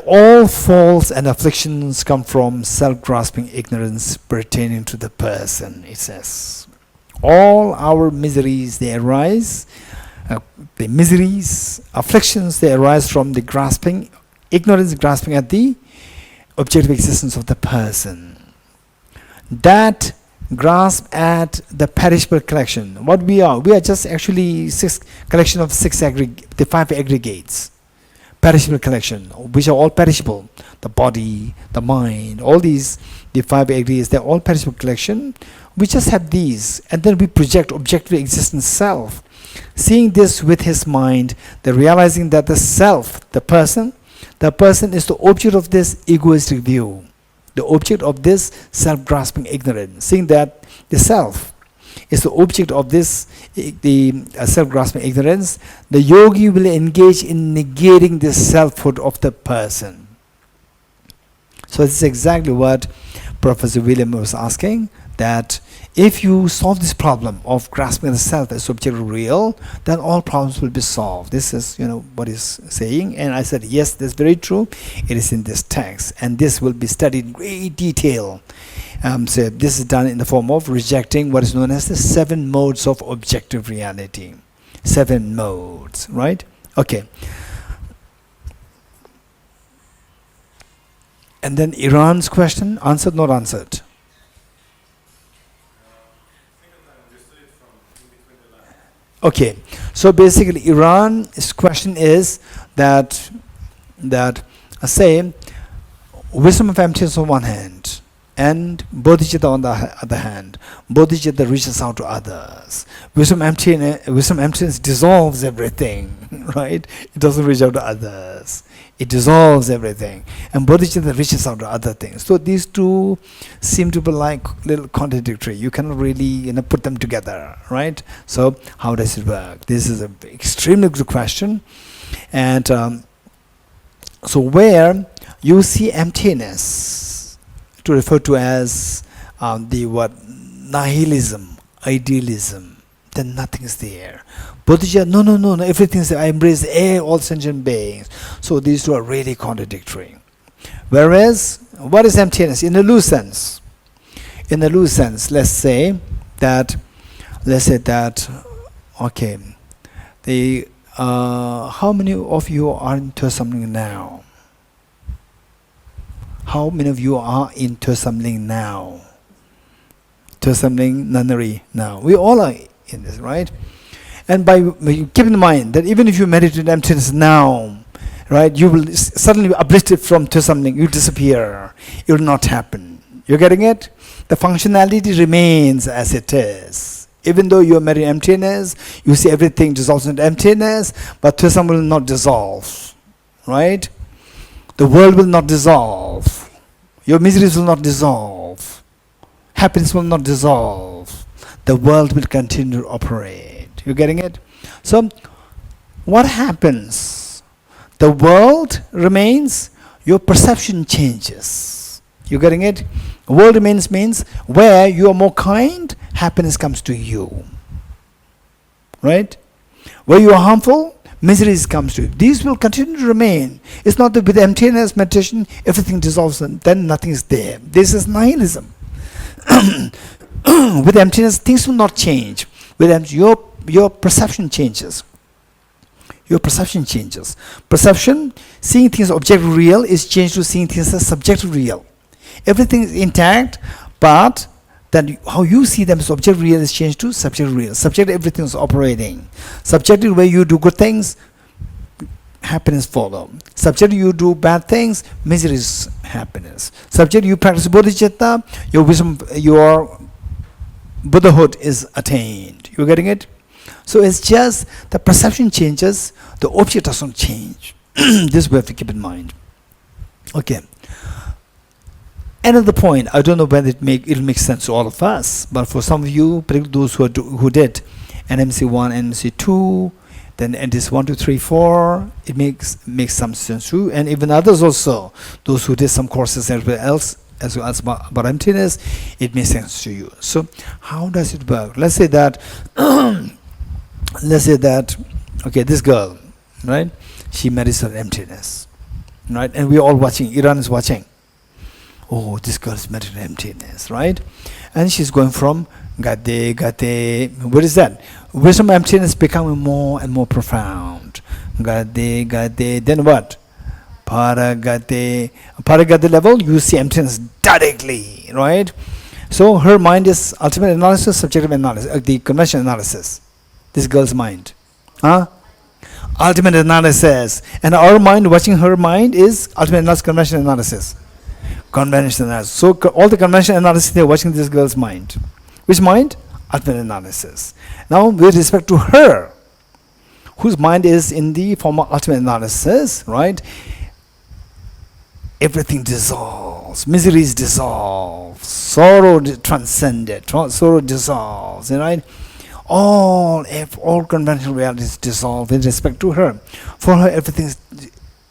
all faults and afflictions come from self-grasping ignorance pertaining to the person. It says all our miseries, they arise, the miseries, afflictions, they arise from the grasping, ignorance, grasping at the objective existence of the person. That grasp at the perishable collection. What we are just actually collection of 5 aggregates. Perishable collection, which are all perishable. The body, the mind, all these, the 5 aggregates, they're all perishable collection. We just have these, and then we project objectively existent self. Seeing this with his mind, they're realizing that the self, the person is the object of this egoistic view, the object of this self-grasping ignorance. Seeing that the self is the object of this self-grasping ignorance, the yogi will engage in negating the selfhood of the person. So this is exactly what Professor William was asking, that if you solve this problem of grasping the self as objective real, then all problems will be solved. This is what he's saying, and I said yes, that's very true. It is in this text, and this will be studied in great detail. So this is done in the form of rejecting what is known as the 7 modes of objective reality. 7 modes, right? Okay. And then Iran's question, answered, not answered? Okay, so basically Iran's question is that say wisdom of emptiness on one hand and bodhicitta on the other hand. Bodhicitta reaches out to others. Wisdom emptiness dissolves everything, right? It doesn't reach out to others. It dissolves everything. And bodhicitta reaches out to other things. So these two seem to be like little contradictory. You cannot really put them together, right? So how does it work? This is an extremely good question. And so where you see emptiness to refer to as the what nihilism, idealism, then nothing is there. Bodhicitta, no, everything is there. I embrace all sentient beings. So these two are really contradictory. Whereas, what is emptiness? In a loose sense, let's say that, okay, the how many of you are in Thosamling now? How many of you are in Thosamling now? Thosamling Nunnery now. We all are in this, right? And keep in mind that even if you meditate emptiness now, right, you will suddenly be uplifted from Thosamling. You disappear. It will not happen. You're getting it? The functionality remains as it is. Even though you are meditating emptiness, you see everything dissolves into emptiness, but Thosamling will not dissolve, right? The world will not dissolve. Your miseries will not dissolve. Happiness will not dissolve. The world will continue to operate. You getting it? So, what happens? The world remains, your perception changes. You getting it? World remains means where you are more kind, happiness comes to you. Right? Where you are harmful, miseries comes to you. These will continue to remain. It's not that with emptiness meditation, everything dissolves and then nothing is there. This is nihilism. With emptiness, things will not change. With your perception changes. Your perception changes. Perception, seeing things objective real, is changed to seeing things as subjective real. Everything is intact, but then how you see them as objective real is changed to subjective real. Subjective, everything is operating. Subjective, where you do good things, happiness follow. Subjective, you do bad things, misery is happiness. Subjective, you practice bodhicitta, your wisdom, your Buddhahood is attained. You getting it? So it's just the perception changes, the object doesn't change. This we have to keep in mind. Okay. Another point, I don't know whether it'll make sense to all of us, but for some of you, particularly those who did NMC 1, NMC 2, then NDS 1, 2, 3, 4, it makes some sense too, and even others also, those who did some courses everywhere else, as well as about emptiness, it makes sense to you. So how does it work? Let's say that, okay, this girl, right, she meditates on emptiness, right, and we're all watching, Iran is watching. Oh, this girl is meditating emptiness, right? And she's going from gate, what is that? Wisdom emptiness becoming more and more profound. Gate, then what? Paragate level, you see emptiness directly, right? So her mind is ultimate analysis, subjective analysis, the convention analysis. This girl's mind. Ultimate analysis. And our mind, watching her mind, is ultimate analysis, convention analysis. Convention analysis. So all the convention analysis, they're watching this girl's mind. Which mind? Ultimate analysis. Now, with respect to her, whose mind is in the form of ultimate analysis, right? Everything dissolves. Miseries dissolve. Sorrow transcended. Sorrow dissolves. Right? All conventional realities dissolve with respect to her. For her, everything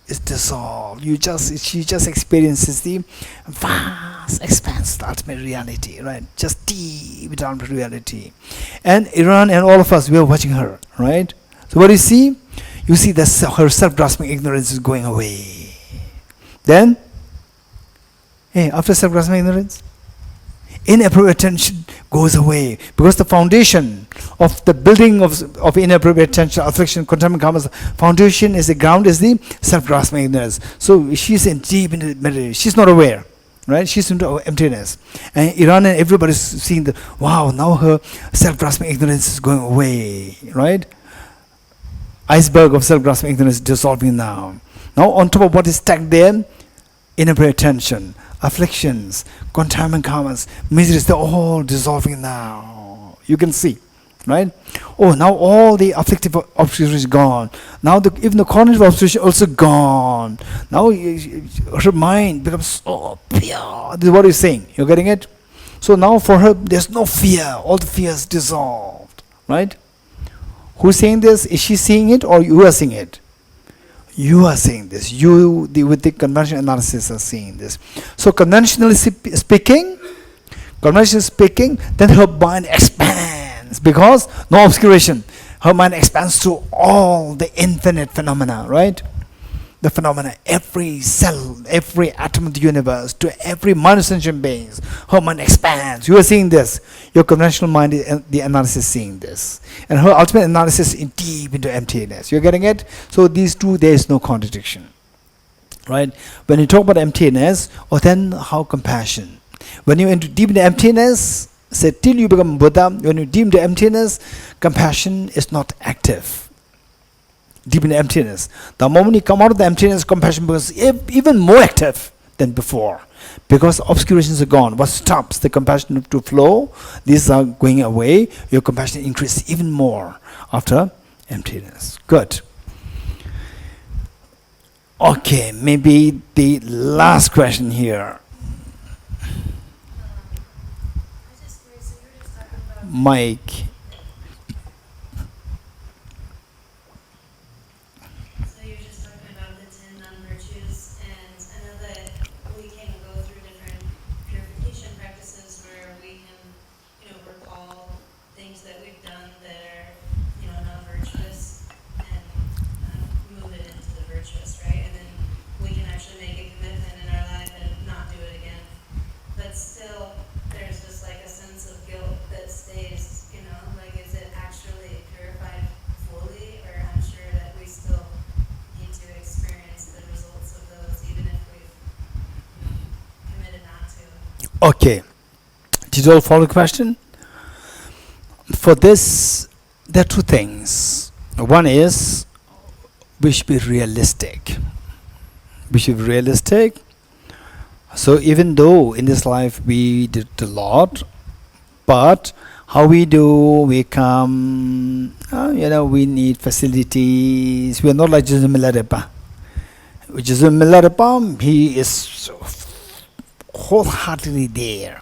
is dissolved. She just experiences the vast expanse of the ultimate reality, right? Just deep with ultimate reality. And Iran and all of us, we are watching her, right? So what do you see? You see that her self-grasping ignorance is going away. Then, after self-grasping ignorance, inappropriate attention goes away. Because the foundation of the building of inappropriate attention, affliction, contaminant karmas, foundation is the ground, is the self-grasping ignorance. So she's in deep in the meditation. She's not aware, right? She's into emptiness. And Iran and everybody's seeing the, wow, now her self-grasping ignorance is going away, right? Iceberg of self-grasping ignorance is dissolving now. Now on top of what is stacked there, inappropriate attention, afflictions, contaminant karmas, miseries, they're all dissolving now. You can see, right? Oh, now all the afflictive obscuration is gone. Now even the cognitive obscuration also gone. Now her mind becomes so pure. This is what he's saying. You're getting it? So now for her, there's no fear. All the fear is dissolved, right? Who's saying this? Is she seeing it or you are seeing it? You are saying this. You, with the conventional analysis, are seeing this. So conventionally speaking, then her mind expands because no obscuration. Her mind expands to all the infinite phenomena, right? The phenomena, every cell, every atom of the universe, to every minute sentient beings. Her mind expands. You are seeing this. Your conventional mind, the analysis, is seeing this. And her ultimate analysis is deep into emptiness. You're getting it? So these two, there is no contradiction. Right? When you talk about emptiness, or then how compassion. When you enter deep into emptiness, say till you become Buddha, when you deep into emptiness, compassion is not active. Deep in emptiness. The moment you come out of the emptiness, compassion becomes even more active than before. Because obscurations are gone. What stops the compassion to flow? These are going away. Your compassion increases even more after emptiness. Good. Okay, maybe the last question here. Mike. Okay. Did you all follow the question? For this, there are two things. One is, we should be realistic. We should be realistic. So even though in this life we did a lot, but how we do, we come, we need facilities. We are not like Jesus Milarepa. Jesus Milarepa, he is wholeheartedly there.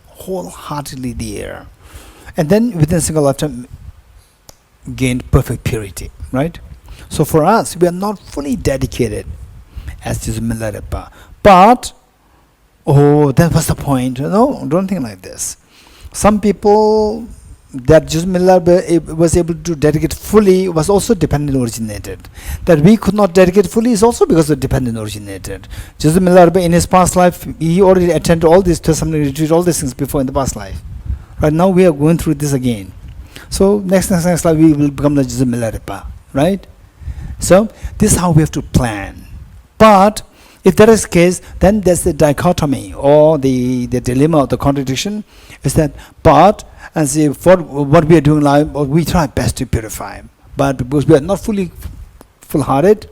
And then within a single lifetime, gained perfect purity, right? So for us, we are not fully dedicated as Jesus Milarepa. But, that was the point. No, don't think like this. Some people that Jesus Milarepa was able to dedicate fully was also dependent originated. That we could not dedicate fully is also because of dependent originated. Jesus Milarepa in his past life, he already attended all these Thosamling Retreat, all these things before in the past life. Right now we are going through this again. So next life we will become the Jesus Milarepa, right? So this is how we have to plan. But if that is the case, then there's the dichotomy or the dilemma or the contradiction is that and say for what we are doing now, we try best to purify. But because we are not fully full-hearted,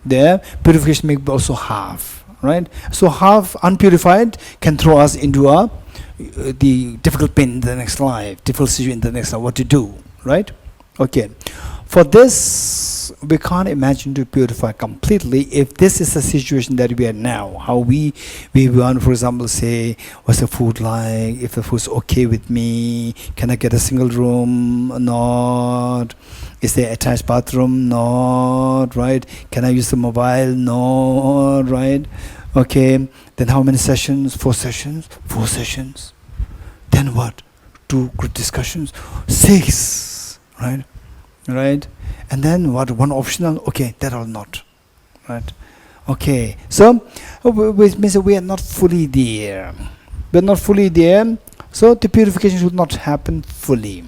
there purification may be also half, right? So half unpurified can throw us into the difficult pain in the next life, difficult situation in the next life, what to do, right? Okay. For this, we can't imagine to purify completely if this is the situation that we are now. How we want, for example, say, what's the food like? If the food's okay with me, can I get a single room? Not. Is there attached bathroom? Not. Right? Can I use the mobile? Not. Right? Okay. Then how many sessions? 4 sessions? 4 sessions. Then what? 2 group discussions? 6. Right? Right? And then what? 1 optional? Okay, that or not. Right? Okay. So, which means we are not fully there. We are not fully there. So the purification should not happen fully.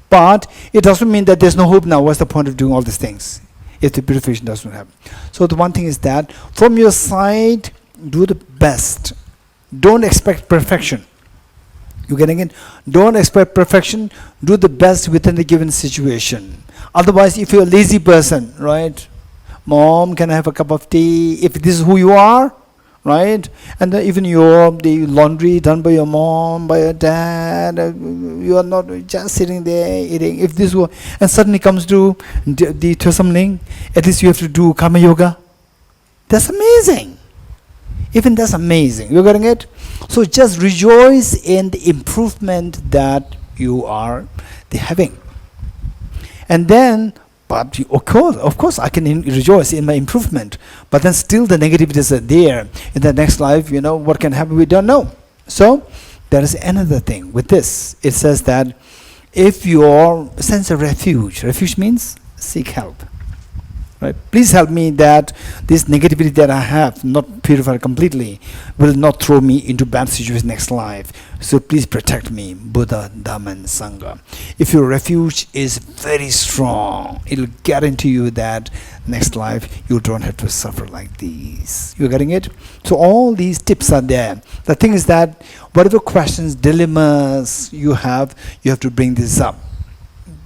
But it doesn't mean that there's no hope now. What's the point of doing all these things if the purification doesn't happen? So the one thing is that from your side, do the best. Don't expect perfection. You getting it? Don't expect perfection. Do the best within the given situation. Otherwise, if you're a lazy person, right? Mom, can I have a cup of tea? If this is who you are, right? And then even the laundry done by your mom, by your dad, you are not just sitting there eating. If this were, and suddenly comes to the Thosamling, at least you have to do karma yoga. That's amazing. Even that's amazing. You're getting it? So just rejoice in the improvement that you are having. And then, but of course, I can rejoice in my improvement. But then still the negativities are there. In the next life, what can happen, we don't know. So there is another thing with this. It says that if your sense of refuge means seek help. Right? Please help me that this negativity that I have, not purified completely, will not throw me into bad situations next life. So please protect me, Buddha, Dhamma, and Sangha. If your refuge is very strong, it will guarantee you that next life you don't have to suffer like these. You're getting it? So all these tips are there. The thing is that whatever questions, dilemmas you have to bring this up.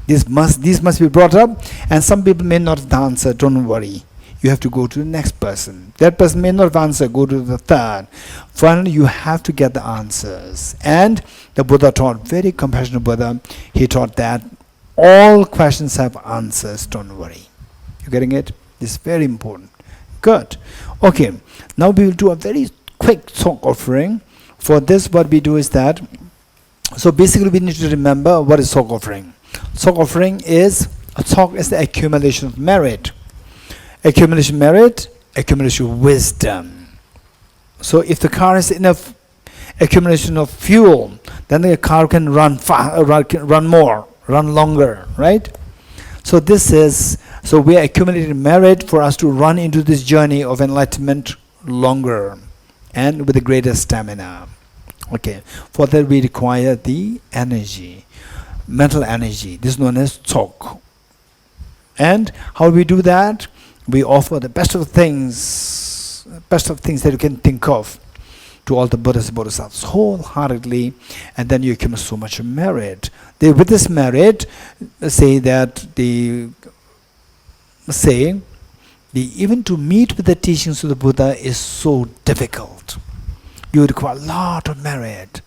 These must be brought up, and some people may not have the answer. Don't worry. You have to go to the next person. That person may not have answer. Go to the third. Finally, you have to get the answers. And the Buddha taught, very compassionate Buddha, he taught that all questions have answers. Don't worry. You getting it? This is very important. Good. Okay. Now we will do a very quick Tsok offering. For this, what we do is that. So basically, we need to remember what is Tsok offering. Tsok offering is the accumulation of merit. Accumulation merit, accumulation wisdom. So if the car has enough accumulation of fuel, then the car can run more, run longer, right? So we are accumulating merit for us to run into this journey of enlightenment longer and with a greater stamina. Okay, for that we require the energy. Mental energy. This is known as Tsok. And how do we do that? We offer the best of things that you can think of to all the Buddhas and Bodhisattvas wholeheartedly, and then you accumulate so much merit. With this merit, even to meet with the teachings of the Buddha is so difficult. You require a lot of merit.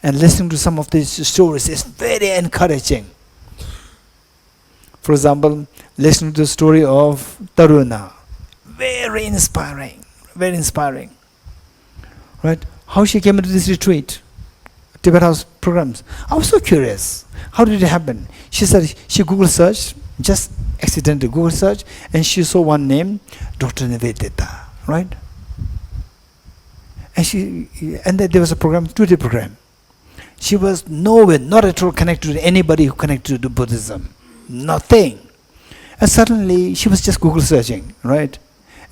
And listening to some of these stories is very encouraging. For example, listening to the story of Taruna, very inspiring, right? How she came into this retreat, Tibet House programs. I was so curious. How did it happen? She said she Google searched, just accidentally Google search, and she saw one name, Dr. Nivedita, right? And then there was a program, 2-day program. She was nowhere, not at all connected to anybody who connected to Buddhism. Nothing. And suddenly she was just Google searching, right?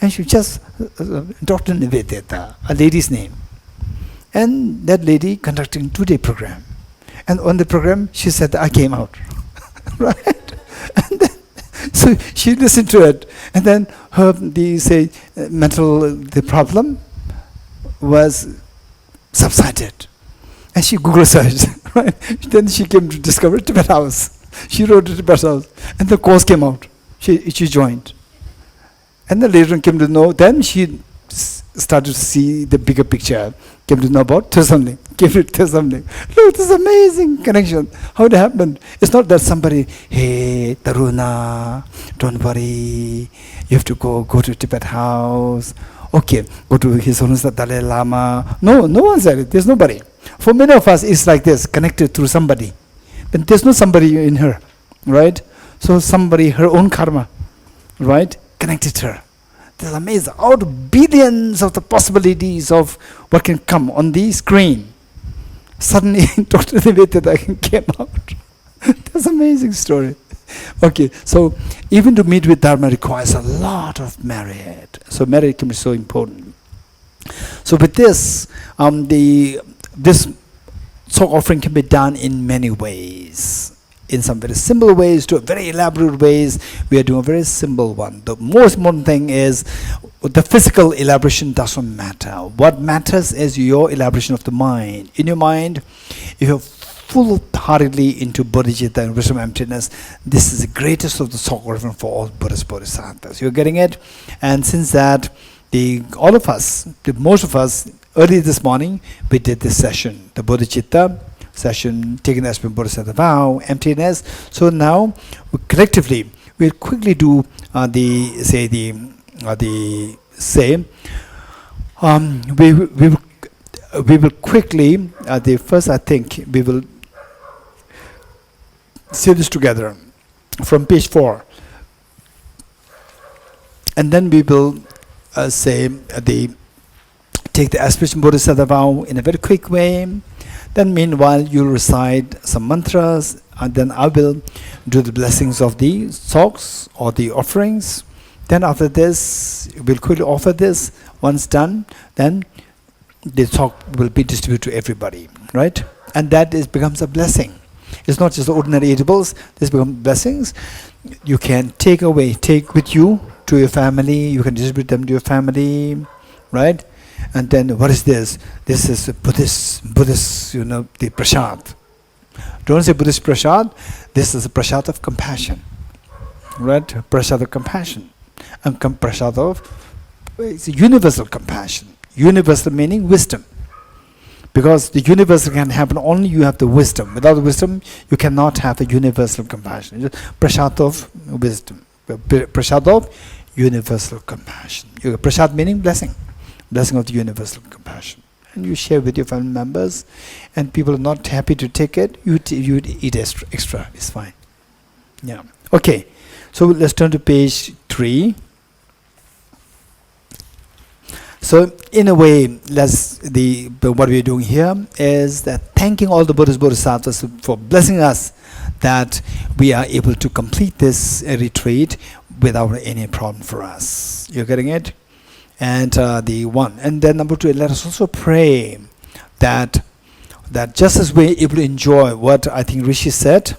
And she just, Dr. Nivedita, a lady's name. And that lady conducting 2-day program. And on the program, she said, I came out. Right? And then, so she listened to it. And then the problem was subsided. And she Google searched, right? Then she came to discover Tibet House. She wrote to Tibet House, and the course came out. She joined. And then later on came to know, then she started to see the bigger picture, came to know about Thosamling, came to Thosamling. Look, this is amazing connection. How it happened? It's not that somebody, hey, Taruna, don't worry, you have to go to Tibet House. Okay, go to His Holiness the Dalai Lama. No one said it. There's nobody. For many of us, it's like this, connected through somebody. But there's no somebody in her, right? So somebody, her own karma, right, connected her. This is amazing. Out of billions of the possibilities of what can come on the screen, suddenly Dr. Nivedita came out. That's an amazing story. Okay, so even to meet with Dharma requires a lot of merit. So merit can be so important. So with this, this Tsok offering can be done in many ways. In some very simple ways to very elaborate ways. We are doing a very simple one. The most important thing is the physical elaboration doesn't matter. What matters is your elaboration of the mind. In your mind, if you're full-heartedly into bodhicitta and wisdom emptiness, this is the greatest of the Tsok offering for all Buddhist bodhisattvas. You're getting it? And since that, all of us, most of us, early this morning, we did this session, the bodhicitta session, taking the esteemed bodhisattva vow, emptiness. So now, collectively, we'll quickly do we will quickly, first I think we will say this together from page 4. And then we will take the aspiration bodhisattva vow in a very quick way. Then meanwhile you'll recite some mantras, and then I will do the blessings of the tsoks or the offerings. Then after this, we'll quickly offer this. Once done, then the tsok will be distributed to everybody, right? And that becomes a blessing. It's not just ordinary edibles. This becomes blessings. You can take with you to your family. You can distribute them to your family, right? And then what is this? This is Buddhist, the prasad. Don't say Buddhist prasad. This is a prasad of compassion, right? Prasad of compassion. And prasad of, it's a universal compassion. Universal meaning wisdom. Because the universal can happen only you have the wisdom. Without the wisdom, you cannot have a universal compassion. It's prasad of wisdom. Prasad of universal compassion. Prasad meaning blessing. Blessing of the universal compassion. And you share with your family members, and people are not happy to take it, you eat extra. It's fine. Yeah. Okay. So let's turn to page 3. So in a way, what we're doing here is that thanking all the Buddhist bodhisattvas for blessing us that we are able to complete this retreat without any problem for us. You're getting it? And and then number 2, let us also pray that just as we're able to enjoy what I think Rishi said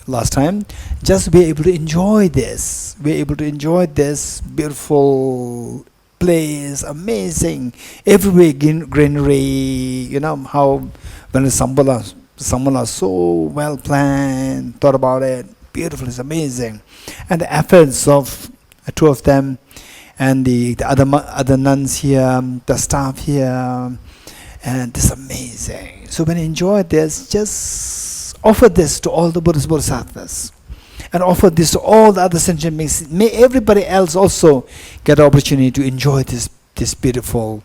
last time, just be able to enjoy this. We're able to enjoy this beautiful place, amazing, everywhere greenery. You know how when Sambhala so well planned, thought about it, beautiful, it's amazing, and the efforts of 2 of them, and the other nuns here, the staff here, and this is amazing. So when you enjoy this, just offer this to all the Buddhist bodhisattvas. And offer this to all the other sentient beings. May everybody else also get the opportunity to enjoy this beautiful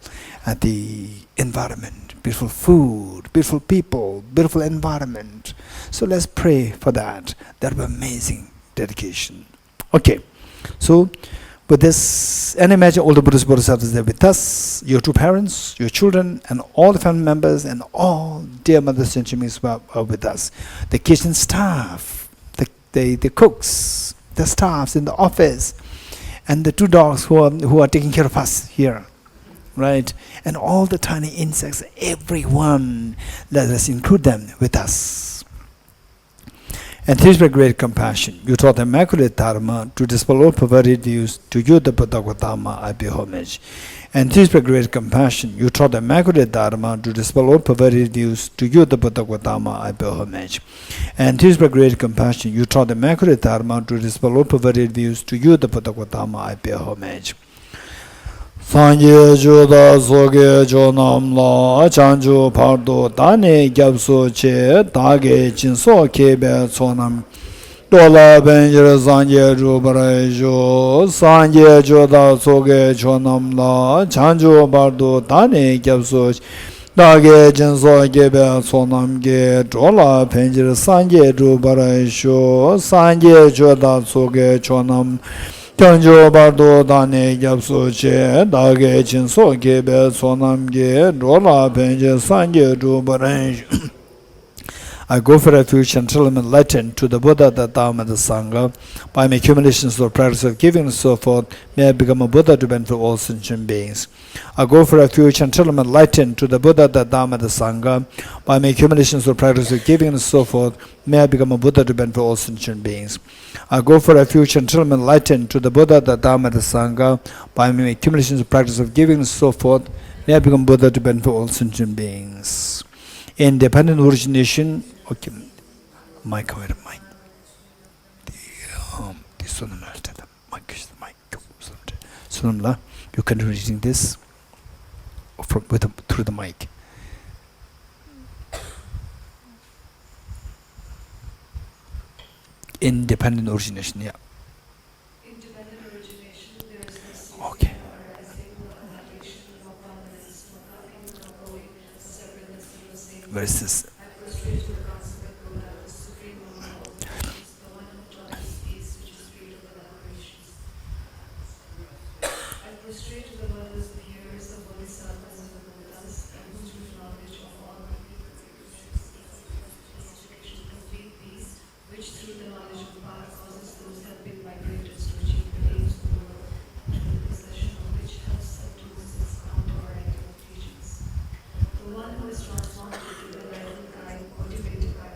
the environment, beautiful food, beautiful people, beautiful environment. So let's pray for that. That will be amazing dedication. Okay, so with this, and imagine all the Buddhist bodhisattvas there with us, your 2 parents, your children, and all the family members, and all dear Mother sentient beings are with us. The kitchen staff, the cooks, the staffs in the office, and the 2 dogs who are taking care of us here, right? And all the tiny insects, everyone, let us include them with us. And this by great compassion, you taught the immaculate Dharma to dispel all perverted views. To you, the Buddha Gautama, I pay homage. And this by great compassion, you taught the immaculate Dharma to dispel all perverted views. To you, the Buddha Gautama, I pay homage. And this by great compassion, you taught the immaculate Dharma to dispel all perverted views. To you, the Buddha Gautama, I pay homage. Sanje Joda Soge Jonam La Chanju Pardo Dane Gyapso Che Dage Jinso Kebe Sonam Dola Benjir Sanje Jubarajo Sanje Joda Soge Jonam La Chanju Pardo Dane Gyapso Dage Jinso Kebe Sonam Ge Dola Benjir Sanje Jubarajo Sanje Joda Soge Jonam Chanjo bardo dane gyapso che dage chinso gebe sonam ge rola penje sanje du baranj I go for refuge until I'm enlightened to the Buddha, the Dharma, the Sangha. By my accumulations or practice of giving and so forth, may I become a Buddha to benefit all sentient beings. I go for refuge until I'm enlightened to the Buddha, the Dharma, the Sangha. By my accumulations or practice of giving and so forth, may I become a Buddha to benefit all sentient beings. I go for refuge until I'm enlightened to the Buddha, the Dharma, the Sangha. By my accumulations or practice of giving and so forth, may I become Buddha to benefit all sentient beings. Independent origination. Okay, mic, wait a mic. The Sonamla, you can be reading this through the mic. Independent origination, yeah. Independent origination, there is no ceasing Okay. or arising, no annihilation, no permanence, no coming, no going, no separateness, no sameness. Where is this? I prostrate to the consummate Buddha, the supreme owner of all creatures, the one who taught us peace, which is freed of all aberrations. I prostrate to the mothers, the hearers, the bodhisattvas, and the Buddhas, and whose true knowledge of all complete peace, which through the knowledge of the power causes those helping vibrators to achieve the aims of the world, and the possession of which helps them to resist counter-oriented teachings. The one who is transformed into the enlightened kind, motivated by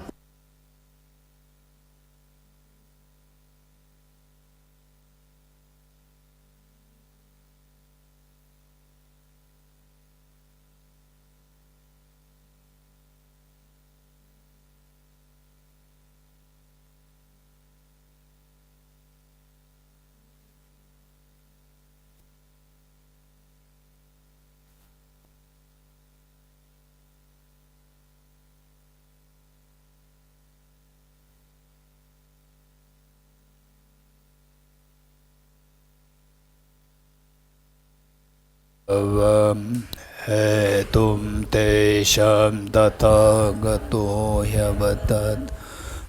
Hetum Tesham Tathagato Hyavatat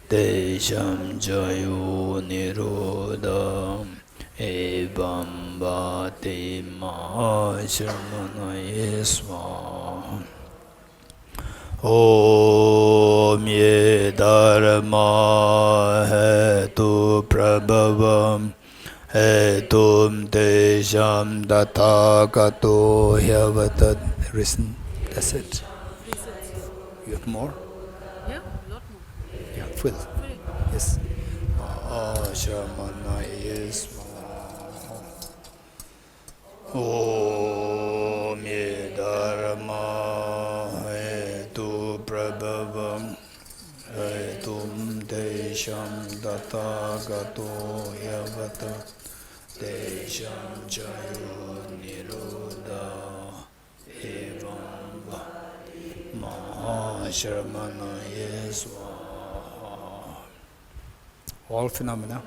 Tesham Jayo Nirodham Evam Bhati Mahashamanaye Swaha. Om Ye Dharma Hetu Prabhavam Hetum Tesham Tathagato Hyavatat. Listen, that's it. You have more? Yeah, a lot more. Yeah, full. Yes. Mahashamanaye Swaha. Om Ye Dharma Hetu Prabhavam Hetum Tesham Tathagato Hyavatat Tesham Jayo Nirodha Evam Mahashamanaye Swaha. All phenomena.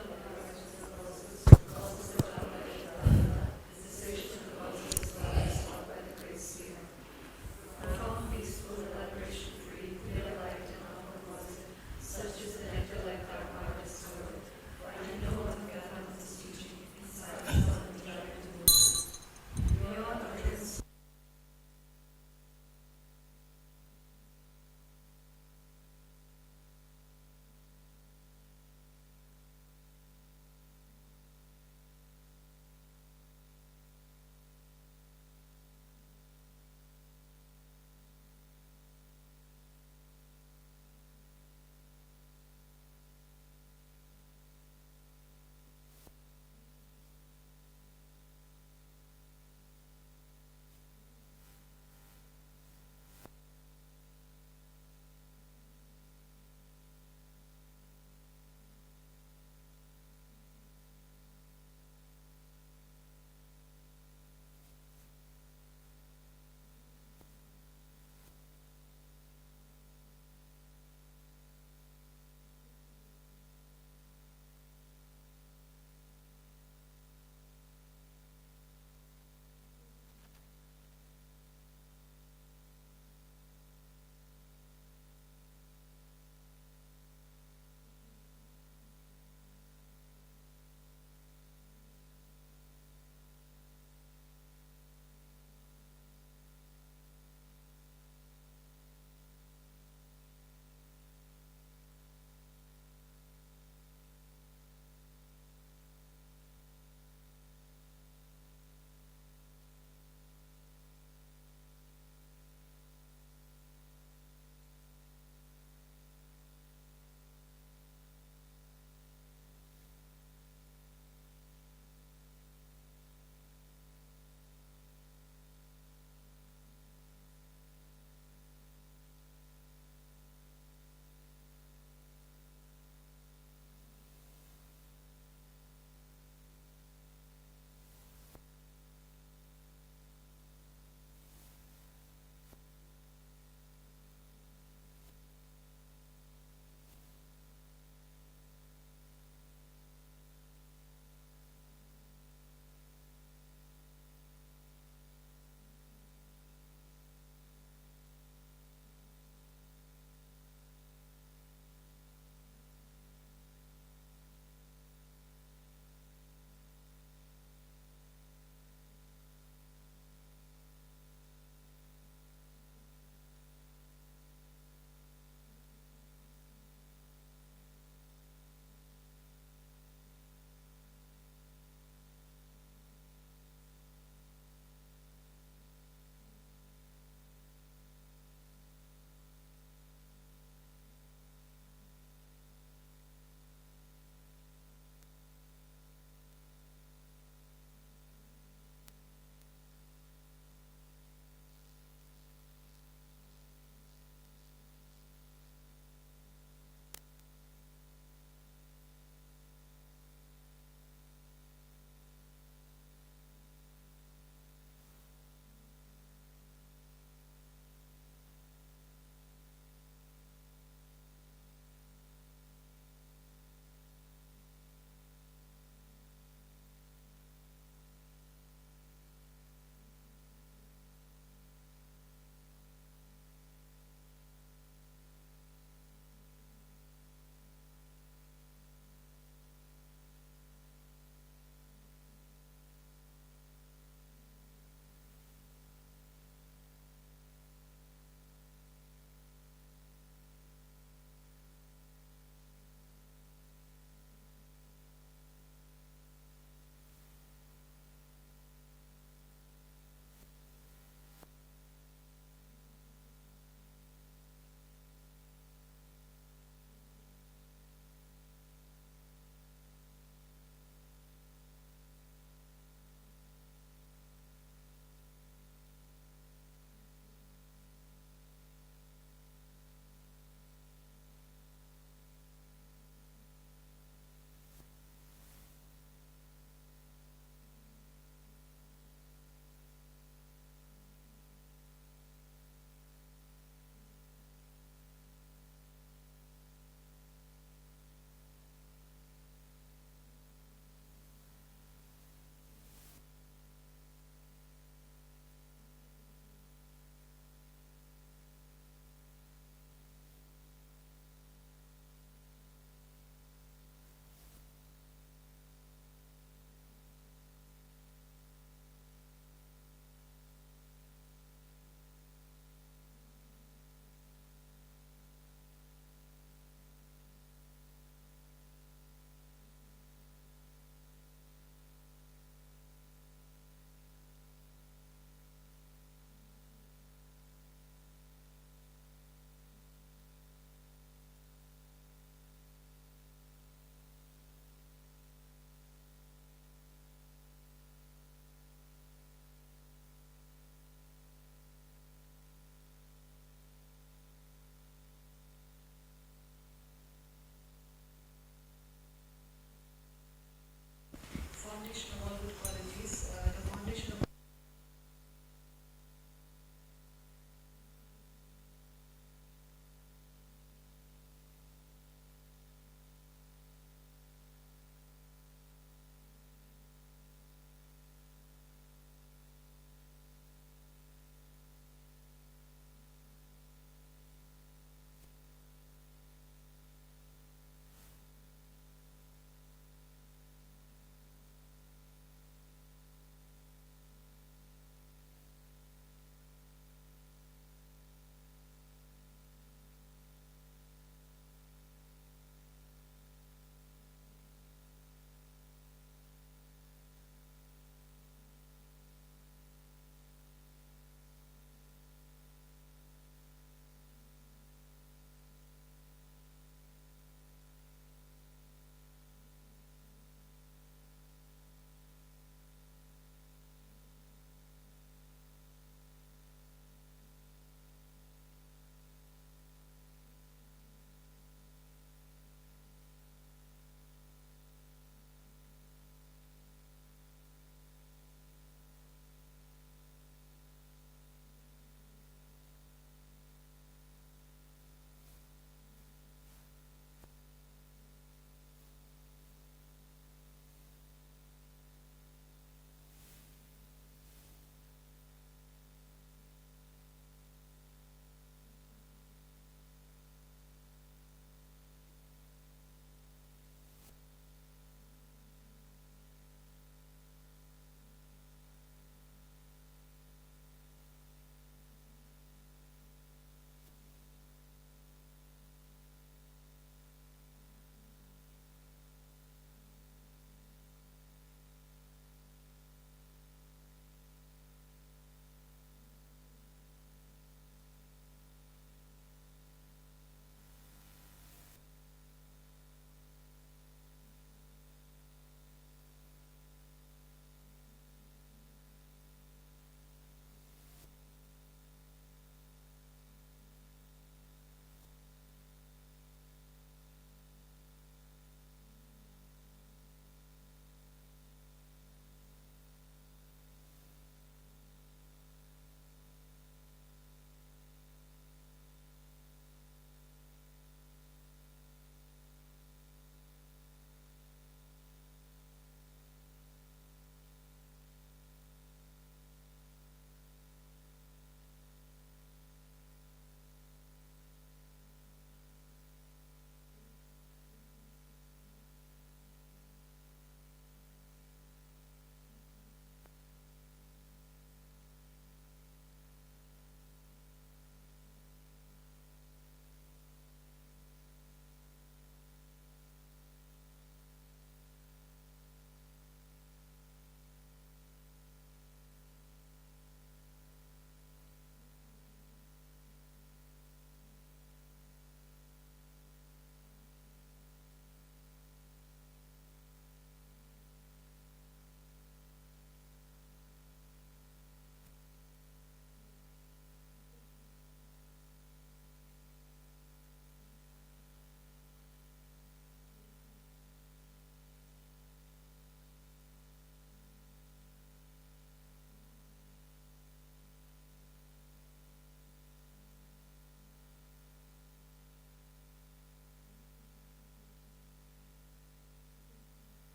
foundation of all good qualities, the foundation of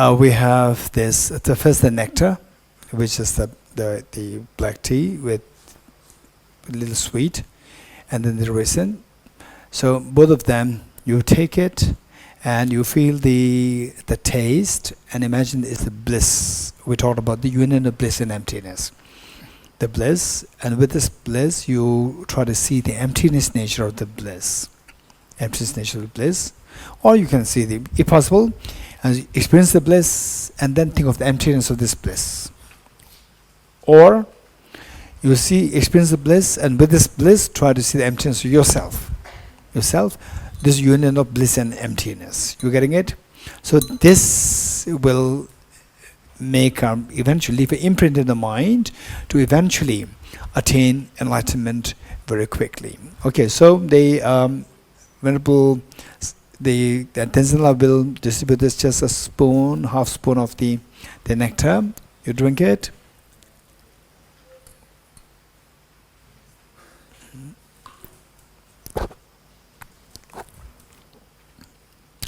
We have this, the first the nectar, which is the black tea with a little sweet, and then the resin. So both of them, you take it and you feel the taste and imagine it's the bliss. We talked about the union of bliss and emptiness. The bliss, and with this bliss you try to see the emptiness nature of the bliss. Emptiness nature of the bliss. Or you can see the, if possible, and experience the bliss and then think of the emptiness of this bliss. Or you see, experience the bliss, and with this bliss try to see the emptiness of yourself. This union of bliss and emptiness. You getting it? So this will make eventually leave an imprint in the mind to eventually attain enlightenment very quickly. Okay, so the Venerable, the Tenzin will distribute this, just a spoon, half spoon of the nectar. You drink it.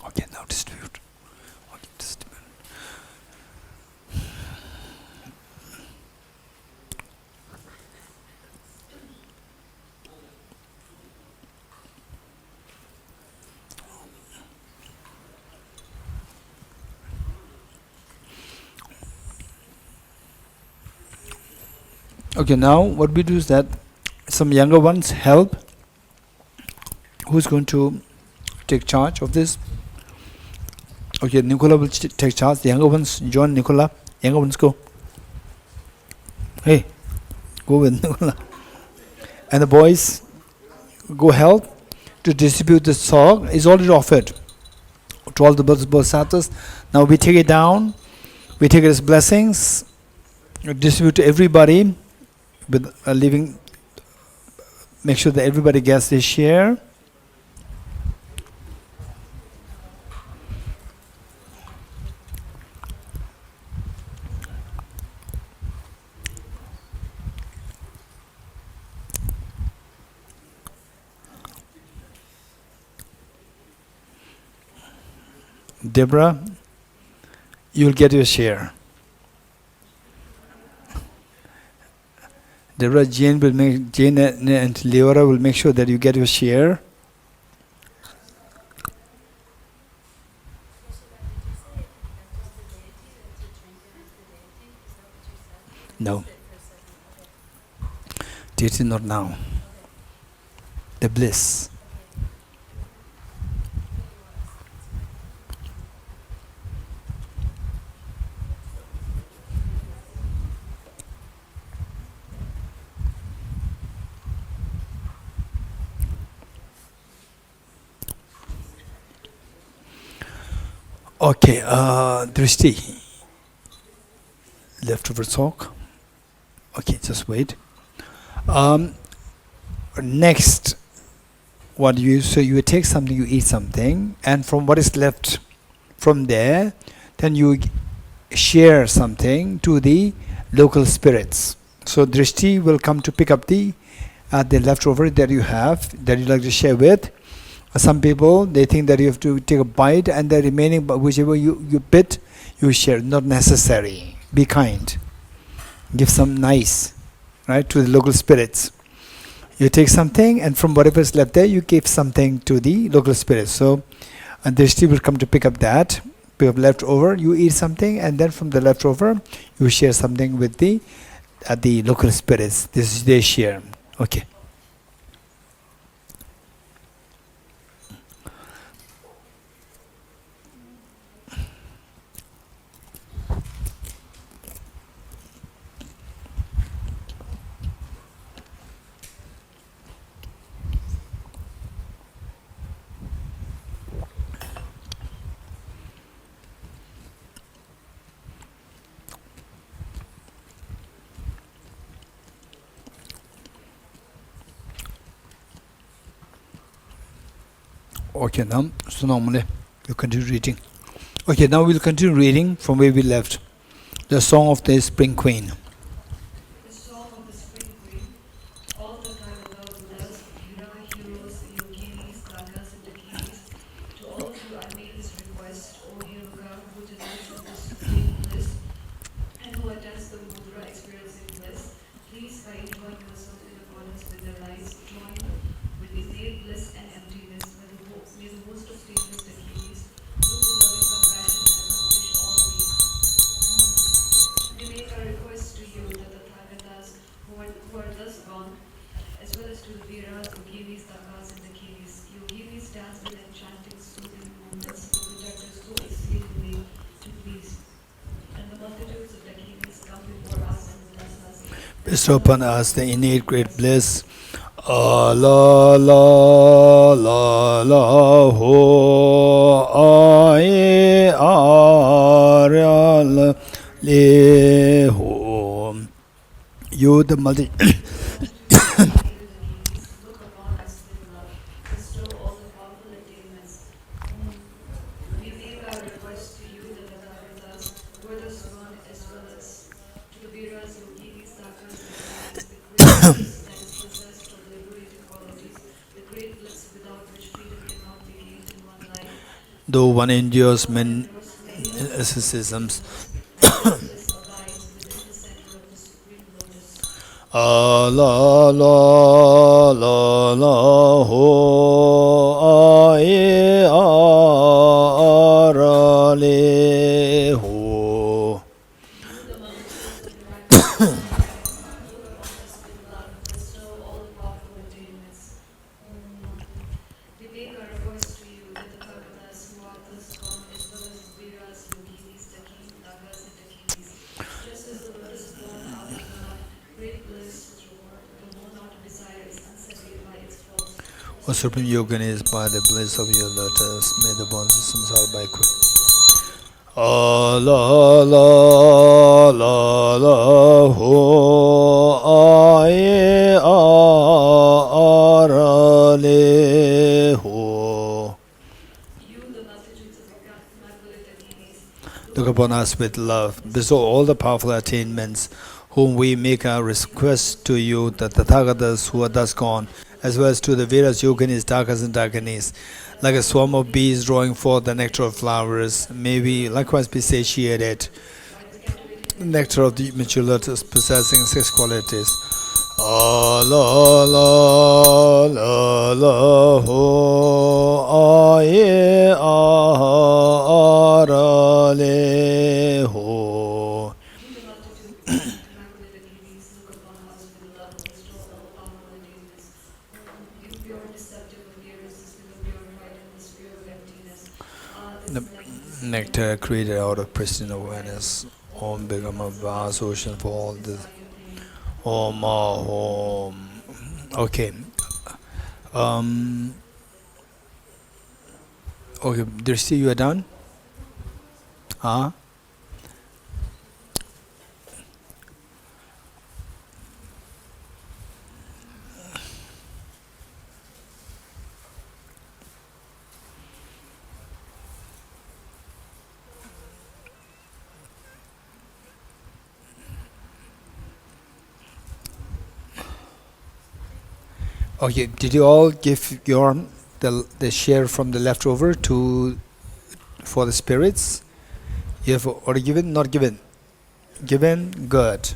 Okay, now distribute. Okay, distribute. Okay, now what we do is that some younger ones help. Who's going to take charge of this? Okay, Nicola will take charge. The younger ones join Nicola. Younger ones go. Hey, go with Nicola. And the boys go help to distribute the Tsok. It's already offered to all the bodhisattvas. Now we take it down. We take it as blessings. Distribute to everybody. With leaving, make sure that everybody gets their share. Deborah, you'll get your share. Deborah, Jane and Leora will make sure that you get your share. No. Deity not now. The bliss. Okay, Drishti. Leftover talk. Okay, just wait. Next, what you so you take something, you eat something, and from what is left from there, then you share something to the local spirits. So Drishti will come to pick up the leftover that you have, that you like to share with. Some people, they think that you have to take a bite and the remaining, whichever you bit, you share. Not necessary. Be kind. Give some nice, right, to the local spirits. You take something and from whatever is left there, you give something to the local spirits. So, and Drishti will come to pick up that, pick up leftover, you eat something, and then from the leftover, you share something with the local spirits. This is their share. Okay. Okay, now, so normally you continue reading. Okay, now we'll continue reading from where we left. The Song of the Spring Queen. The song of the spring queen, all the kind of Buddhas, heroes, yoginis, kakas, and dakinis. To all of you I make this request, O Hiruka, who delights in the multitudes of decades come before us and bless us. Bestow upon us the innate great bliss. La la la la ho ai ara le ho. You the multi Look upon us with love. Bestow all the powerful attainments. We make our request to you, the Tathagatas, who are the Swan as well as to the Viras, Yoginis, Thakas, and the great bliss that is possessed of the liberating qualities, the great bliss without which freedom cannot be gained in one life. though one endures many asceticisms. Bliss abides within the center of the Supreme Lotus. La la la la ho ai ara le ho. Bestow all the powerful attainments. We make our request to you, the Tathagatas, who are the Swan as well as the Viras, Yoginis, Takas, and Dakinis. Just as the lotus born out of love, great bliss is reward, the one not desire is unsettled by its faults. O Supreme Yoginis, by the bliss of your lotus, may the bonds of samsara by quick. La la la la ho ai ara le ho. You, the multitudes of immaculate Dakinis, Look upon us with love. Bestow all the powerful attainments, whom we make our request to you, the Tathagatas who are thus gone, as well as to the Vedas, Yoginis, Dhakas, and Dhakinis. Like a swarm of bees drawing forth the nectar of flowers, may we likewise be satiated. Nectar of the mature lotus possessing 6 qualities. La la la la ho ai ara le ho. you, the multitudes of immaculate Dakinis, look upon us with love, bestow all the powerful attainments. Impure, deceptive appears, the spirit of purified and the spirit of emptiness. The nectar created out of pristine awareness. Om become a vast ocean for all the Om Om. Okay. Okay, Drishti, you are done? Huh? Okay, did you all give your the share from the leftover to for the spirits? You have already given, not given? Given, good.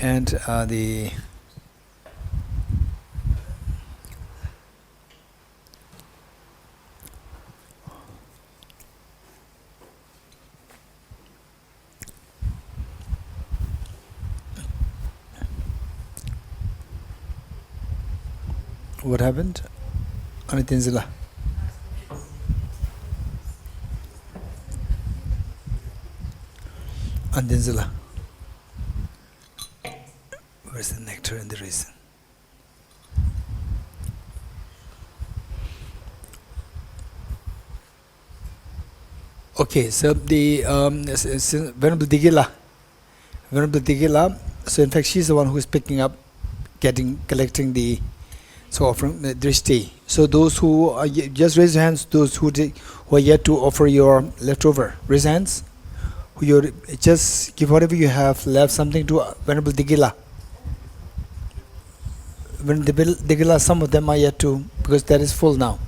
And the what happened? Anitinzila. Anitinzila. Where's the nectar and the reason? Okay, so the Venerable Digila. Venerable Digila, so in fact she's the one who is picking up, collecting the offering drishti. So those who are just raise your hands. Those who are yet to offer your leftover, raise hands. Who you just give whatever you have left, something to Venerable Digila. Venerable Digila, some of them are yet to, because that is full now.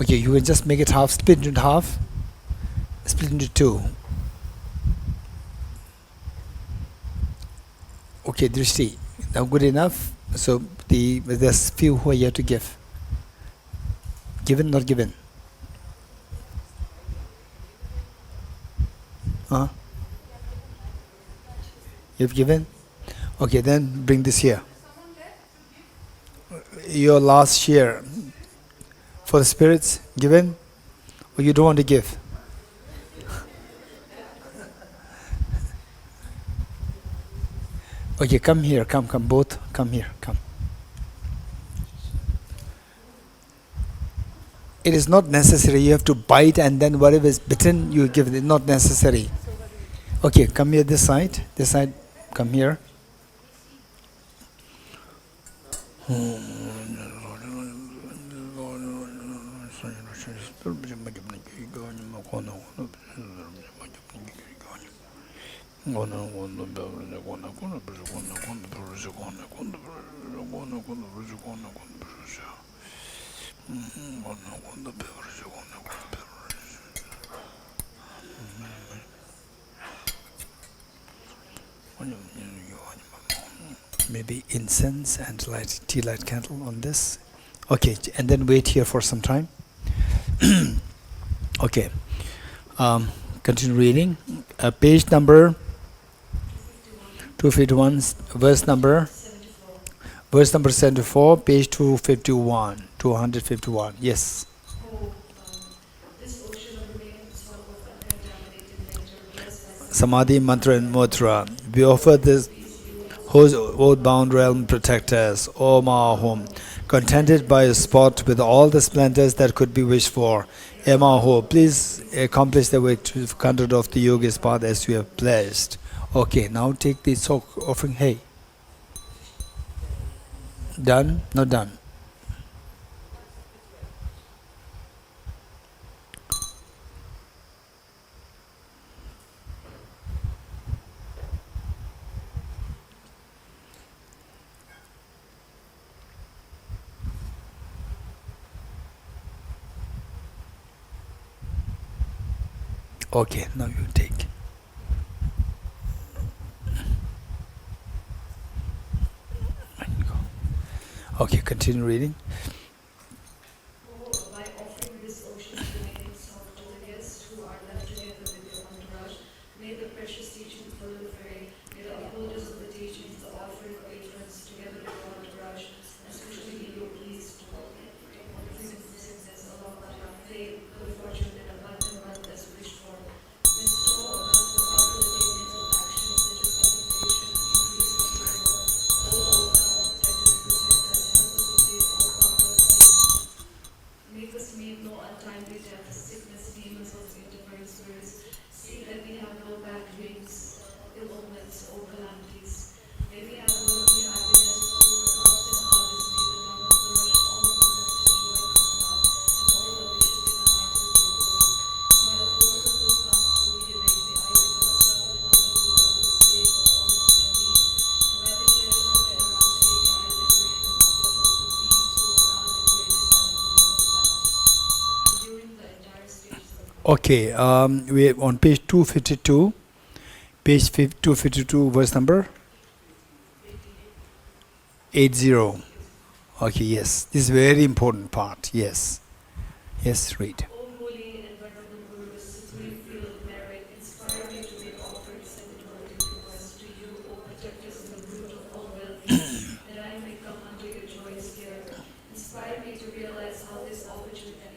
Okay, you can just make it half, split into half, split into 2. Okay, Drishti, now good enough. So there's few who are yet to give. Given, not given. Huh? You've given? Okay, then bring this here. Your last share for the spirits given? Or you don't want to give? Okay, come here, come, both, come here, come. It is not necessary, you have to bite and then whatever is bitten, you give it, not necessary. Okay, come here this side, come here. Maybe incense and light tea light candle on this. Okay, and then wait here for some time. Okay, continue reading. Page number 251, verse number 74, page 251. Yes. This ocean of remaining song of uncontaminated nectar, blessed by Samadhi, mantra, and mudra. We offer this whose bound realm protect us, O Maho, contented by a spot with all the splendors that could be wished for. Maho, please accomplish the way to conduct of the yogi's path as you have pledged. Okay, now take the Tsok offering. Hey. Done? Not done. Okay, now you take. Okay, continue reading. by offering this ocean of remaining song to the guests who are left together with your entourage, may the precious teachings proliferate, may the upholders of the teachings, the offering patrons, together with your entourage, especially be your pleased to success along with our faith, good fortune, and abundant wealth as wished for. Bestow on us the powerful attainments of actions such as contemplation, increase of freedom, O Allah, protect us, help us obtain all powerful attainments. Make us meet no untimely death, sickness, demons, or interfering spirits. See that we have no bad dreams, ill omens, or calamities. May we have worldly happiness, crops and harvest. May the number of the rush, all of goodness and joy come about, and all the wishes in our hearts is fulfilled. And by the force of this bountiful giving, may I become a servant born to Buddha for the sake of all living beings. And by the treasure of generosity, may I liberate the multitudes of beings who are now liberated by the Buddha's advice. During the entire stages of Okay, we are on page 252. Page 252, verse number 80. Okay, yes. This is a very important part. Yes. Yes, read. O holy and venerable Guru, supreme field of merit, inspire me to make offerings and devoted requests to you, O protectors and the root of all well-being, that I may come under your joyous care. Inspire me to realize how this opportunity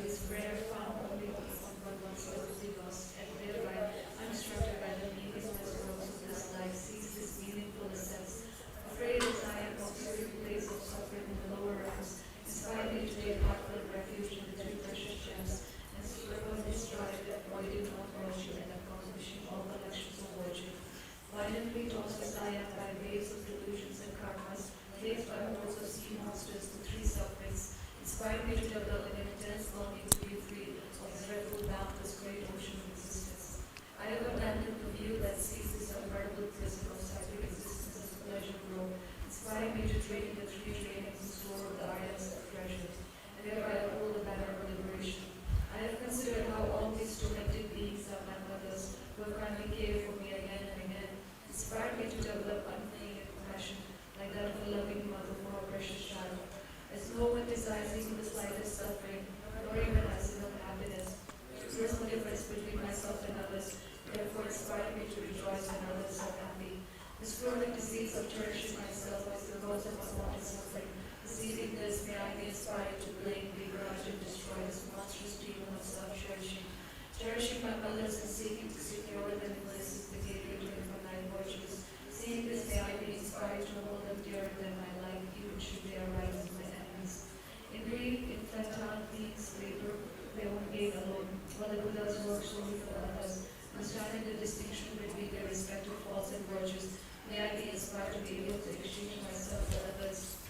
is rare, found only on one once earthly lost, and thereby unstructured by the meaningless roads of this life, sees this meaningful essence. Afraid as I am of every place of suffering in the lower realms, inspire me to take heartfelt refuge in the three precious gems, and superbly strive at avoiding all virtue and accomplishing all the lectures of virtue. Violently tossed as I am by waves of delusions and karmas, placed by modes of sea monsters, the three sufferings, inspire me to develop an intense longing to be free of the dreadful boundless great ocean of existence. I have abandoned the view that sees this unbearable prison of cyclic existence as a pleasure grow. Inspire me to trade in the three trainings and store of the islands of treasures, and thereby uphold the banner of liberation. I have considered how all these tormented beings are my mothers, who have kindly cared for me again and again. Inspire me to develop unfailing compassion, like that of a loving mother for her precious child. As no one desires even the slightest suffering, nor even has enough happiness, there is no difference between myself and others. Therefore, inspire me to rejoice when others This chronic disease of cherishing myself is the cause of unwanted suffering. Perceiving this, may I be inspired to blame, begrudge, and destroy this monstrous demon of self-cherishing. Cherishing my others and seeking to secure them in bliss is the gateway to infinite virtues. Seeing this, may I be inspired to hold them dearer than my life, even should they arise as my enemies. In brief, infantile beings labor their own gain alone, while the Buddhas work solely for others. Understanding the distinction between their respective faults and virtues, may I be inspired to be able to exchange myself for others.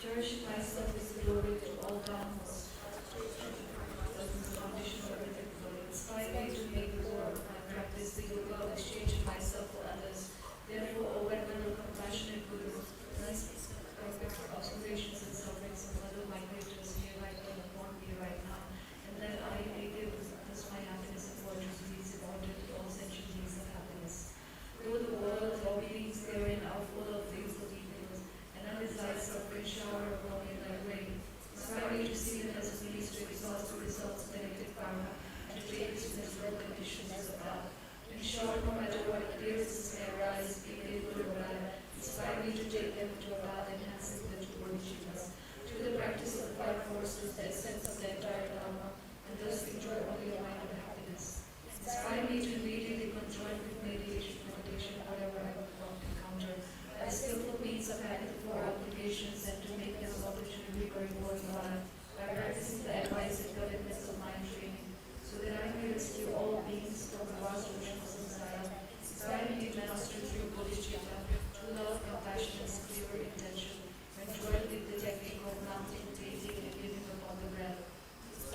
Cherishing myself is the glory to all downwards. That is the foundation of everything. Inspire me to make the work of my practice the yoga of exchanging myself for others. Therefore, O Venerable Compassionate Guru, bless perfect observations and sufferings of other my creators here right now upon me right now, and that I may give thus my happiness and virtues these immortal to all sentient beings of happiness. Though the world, all beings therein are full of evil evils, and undesired suffering shower upon me like rain, inspire me to see them as a means to exhaust the results of negative karma, and to take its miserable conditions as a path. In short, no matter what appearances may arise, be they good or bad, inspire me to take them to a path enhancing the two bodhicittas. Through the practice of the five forces, the essence of the entire Lama, and thus enjoy only a mind of happiness. Inspire me to immediately conjoin with meditation, whatever I would encounter, as skillful means of having the four obligations and to make them opportunity very worthwhile by practicing the advice and governance of mind training, so that I may rescue all beings from the vast ocean of samsara. Inspire me to master through bodhicitta, true love, compassion, and clear intention, when joined with the technique of mounting, taking, and giving upon the breath.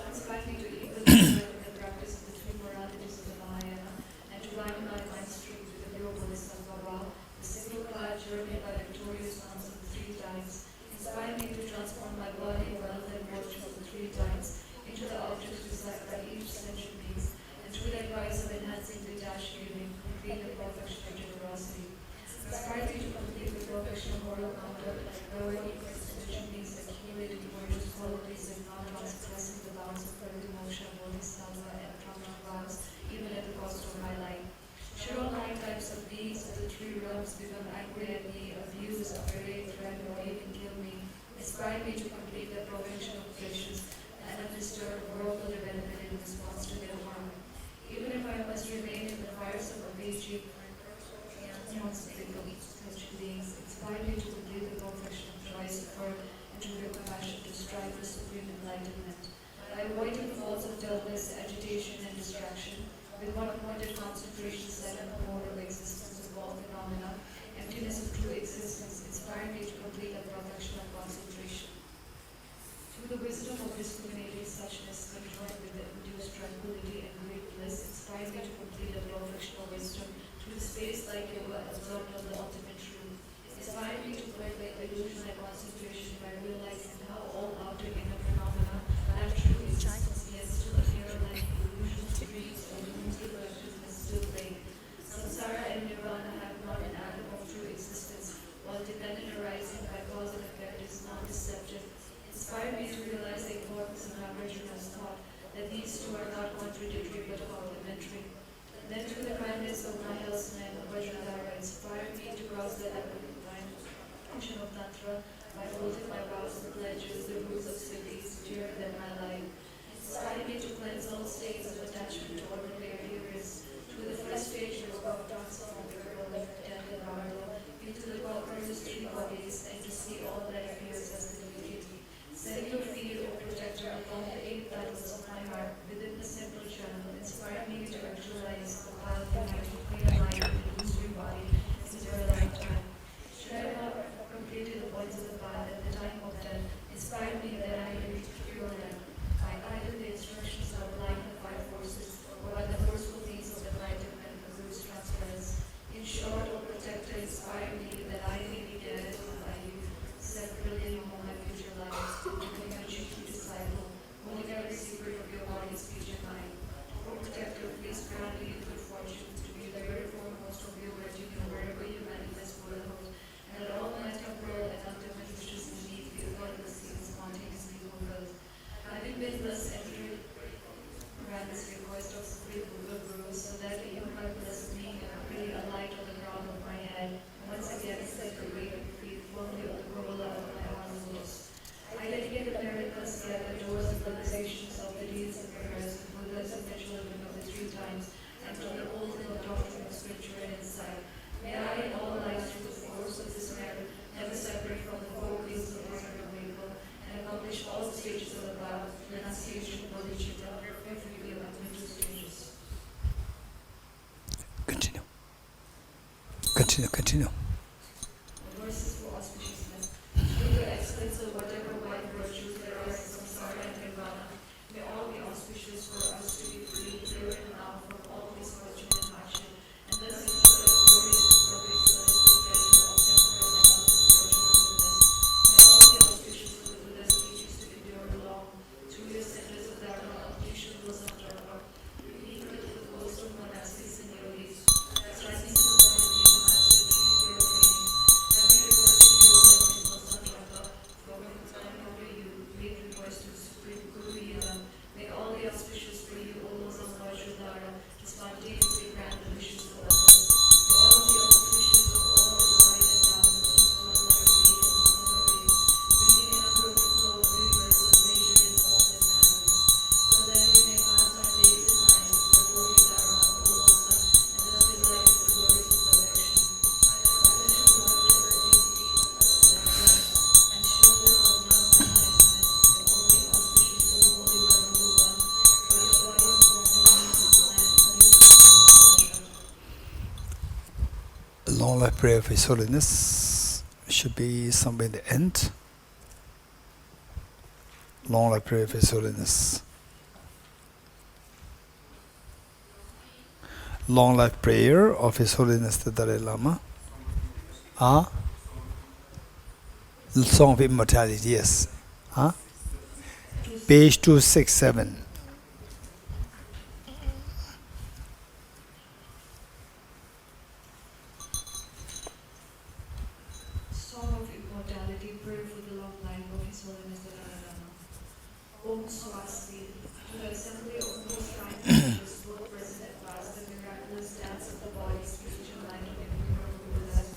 Inspire me to equally strengthen the practice of the three moralities of the Mahayana, and to bind my mind straight with the pure bodhisattva vow, the single path journey by victorious ones of the three times. Inspire me to transform my body, wealth, and virtue of the three times into the objects desired by each sentient being, and through the advice of enhancing detached giving, complete the perfection of generosity. Inspire me to complete the perfection of moral conduct, wherein each sentient beings accumulating virtuous qualities and not transgressing the bounds of further moksha, bodhisattva, and prana vows, even at the cost of my life. Should all nine types of beings of the three realms become angry at me, abuse, upbraid, threaten, or even kill me, inspire me to complete the perfection of patience and undisturbed worldly development in response to their harm. Even if I must remain in the fires of Avijji, sentient beings, inspire me to complete the perfection of choice, effort, and to your compassion to strive for supreme enlightenment. By avoiding the faults of dullness, agitation, and distraction, with one-pointed concentration set on the mode of existence of all phenomena, emptiness of true existence, inspire me to complete the perfection of concentration. Through the wisdom of discriminating suchness, conjoined with the induced tranquility and great bliss, inspire me to complete the perfection of wisdom through the space-like yoga absorbed of the ultimate truth. Inspire me to break the illusion and concentration by realizing how all outer inner phenomena have true existence, yet still appear like illusions, dreams, or illusions still vague. Samsara and nirvana have not an atom of true existence, while dependent arising by cause and effect is non-deceptive. Inspire me to realize the importance of Nagarjuna has taught, that these two are not contradictory but complementary. Then through the kindness of my helpsman, Vajradhara, inspire me Continue. Continue, continue. Verses for auspiciousness. Through the excellence of whatever wide virtues there are in samsara and nirvana, may all be auspicious for us to be free here and now from all misfortune and hardship, and thus enjoy a glorious and perfect celestial pleasure of temporal and ultimate virtue and goodness. May all be auspicious for the Buddha's teachings to endure long, through your centers of Dharma, Abhishan bosom Dharma, equal to the wholesome monastics and yogis, striking for them in your master retreat your training. Having requested your blessing, Vasandraka, for when time over you, made request to the Supreme Guru Yidam, may all be auspicious for you, O Losam Vajradhara, to spontaneously grant the wishes of others. May all be auspicious of all the divine endowments whose souls are unique and summaries, bringing an unbroken flow of rivers of major and faultless happiness. So that we may pass our days and nights with your holy Dharma, O Losam, and thus delight in the glories of perfection. By the show of whatever deep and show them of now and lifetime, may all be auspicious, O Holy Venerable One, for your body of forming means of design and new. Long life prayer of His Holiness should be somewhere in the end. Long life prayer of His Holiness. Long life prayer of His Holiness the Dalai Lama. Song of Immortality, yes. Page 267. Song of Immortality, prayer for the long life of His Holiness the Dalai Lama. Om Swasti, to the assembly of most kind angels, both present and past, the miraculous dance of the body, spiritual light of innumerable Buddhas,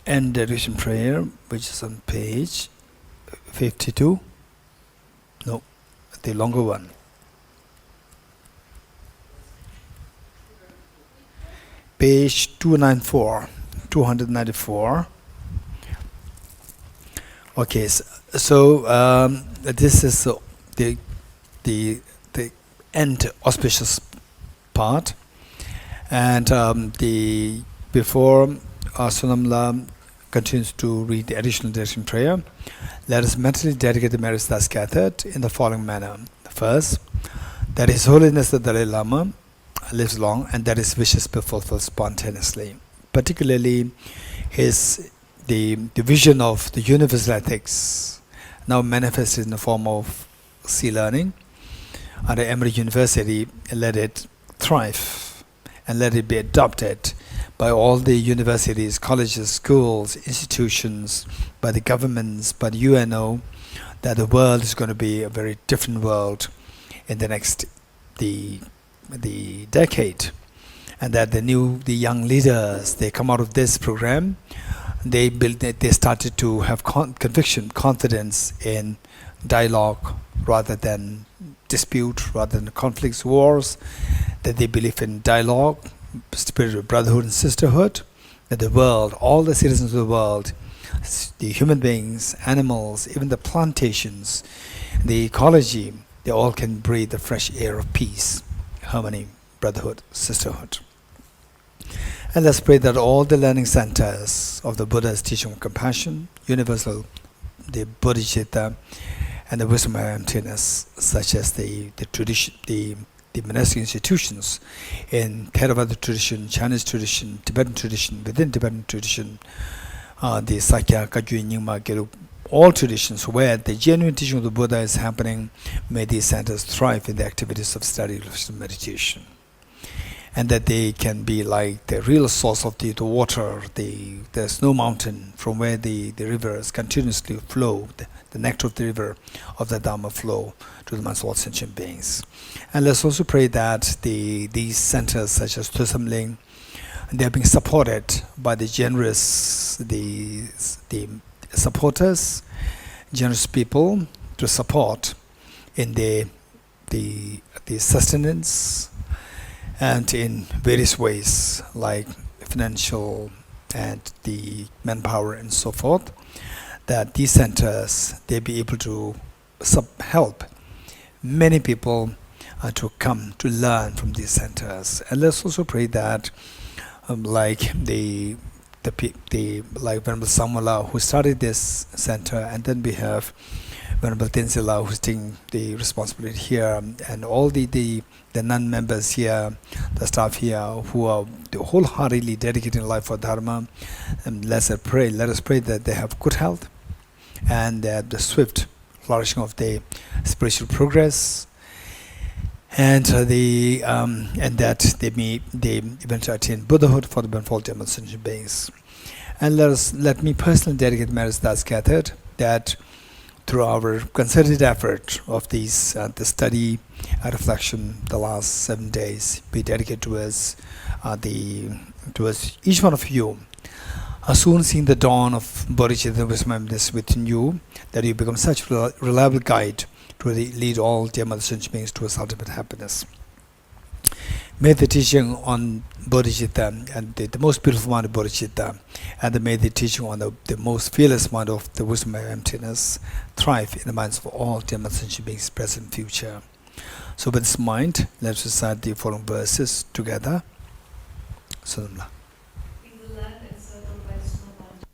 end dedication prayer, which is on page 52. No, the longer one. Page 294. Okay, so this is the end auspicious part, and the before Sonamla continues to read the additional dedication prayer, let us mentally dedicate the merits thus gathered in the following manner. First, that His Holiness the Dalai Lama lives long and that his wishes be fulfilled spontaneously. Particularly the vision of the universal ethics now manifested in the form of sea learning under Emory University. Let it thrive and let it be adopted by all the universities, colleges, schools, institutions, by the governments, by the UNO, that the world is going to be a very different world in the next the decade, and that the young leaders, they come out of this program, they started to have conviction, confidence in dialogue rather than dispute, rather than conflicts, wars, that they believe in dialogue, spirit of brotherhood and sisterhood, that the world, all the citizens of the world, the human beings, animals, even the plantations, the ecology, they all can breathe the fresh air of peace, harmony, brotherhood, sisterhood. And let's pray that all the learning centers of the Buddha's teaching of compassion, universal, the Bodhicitta, and the wisdom of emptiness, such as the tradition, the monastic institutions in Theravada tradition, Chinese tradition, Tibetan tradition, within Tibetan tradition, the Sakya, Kagyu, Nyingma, Geru, all traditions where the genuine teaching of the Buddha is happening, may these centers thrive in the activities of study, reflection, meditation. And that they can be like the real source of the water, the snow mountain from where the rivers continuously flow, the nectar of the river of the Dharma flow to the minds of all sentient beings. And let's also pray that these centers such as Thosamling, they are being supported by the generous, the supporters, generous people to support in the sustenance and in various ways like financial and the manpower and so forth, that these centers, they be able to help many people to come to learn from these centers. And let's also pray that like like Venerable Samala, who started this center, and then we have Venerable Tenzila, who's taking the responsibility here, and all the non-members here, the staff here, who are wholeheartedly dedicating life for Dharma. And let us pray that they have good health and the swift flourishing of the spiritual progress, and that they eventually attain Buddhahood for the benefit of all sentient beings. And let me personally dedicate merits thus gathered, that through our concerted effort of these the study and reflection, the last 7 days, be dedicated towards each one of you, soon seeing the dawn of Bodhicitta wisdom within you, that you become such a reliable guide to lead all dear mother sentient beings towards ultimate happiness. May the teaching on Bodhicitta and the most beautiful mind of Bodhicitta, and may the teaching on the most fearless mind of the wisdom of emptiness thrive in the minds of all dear mother sentient beings, present and future. So with this mind, let's recite the following verses together. Sonamla. In the land encircled by snow mountains,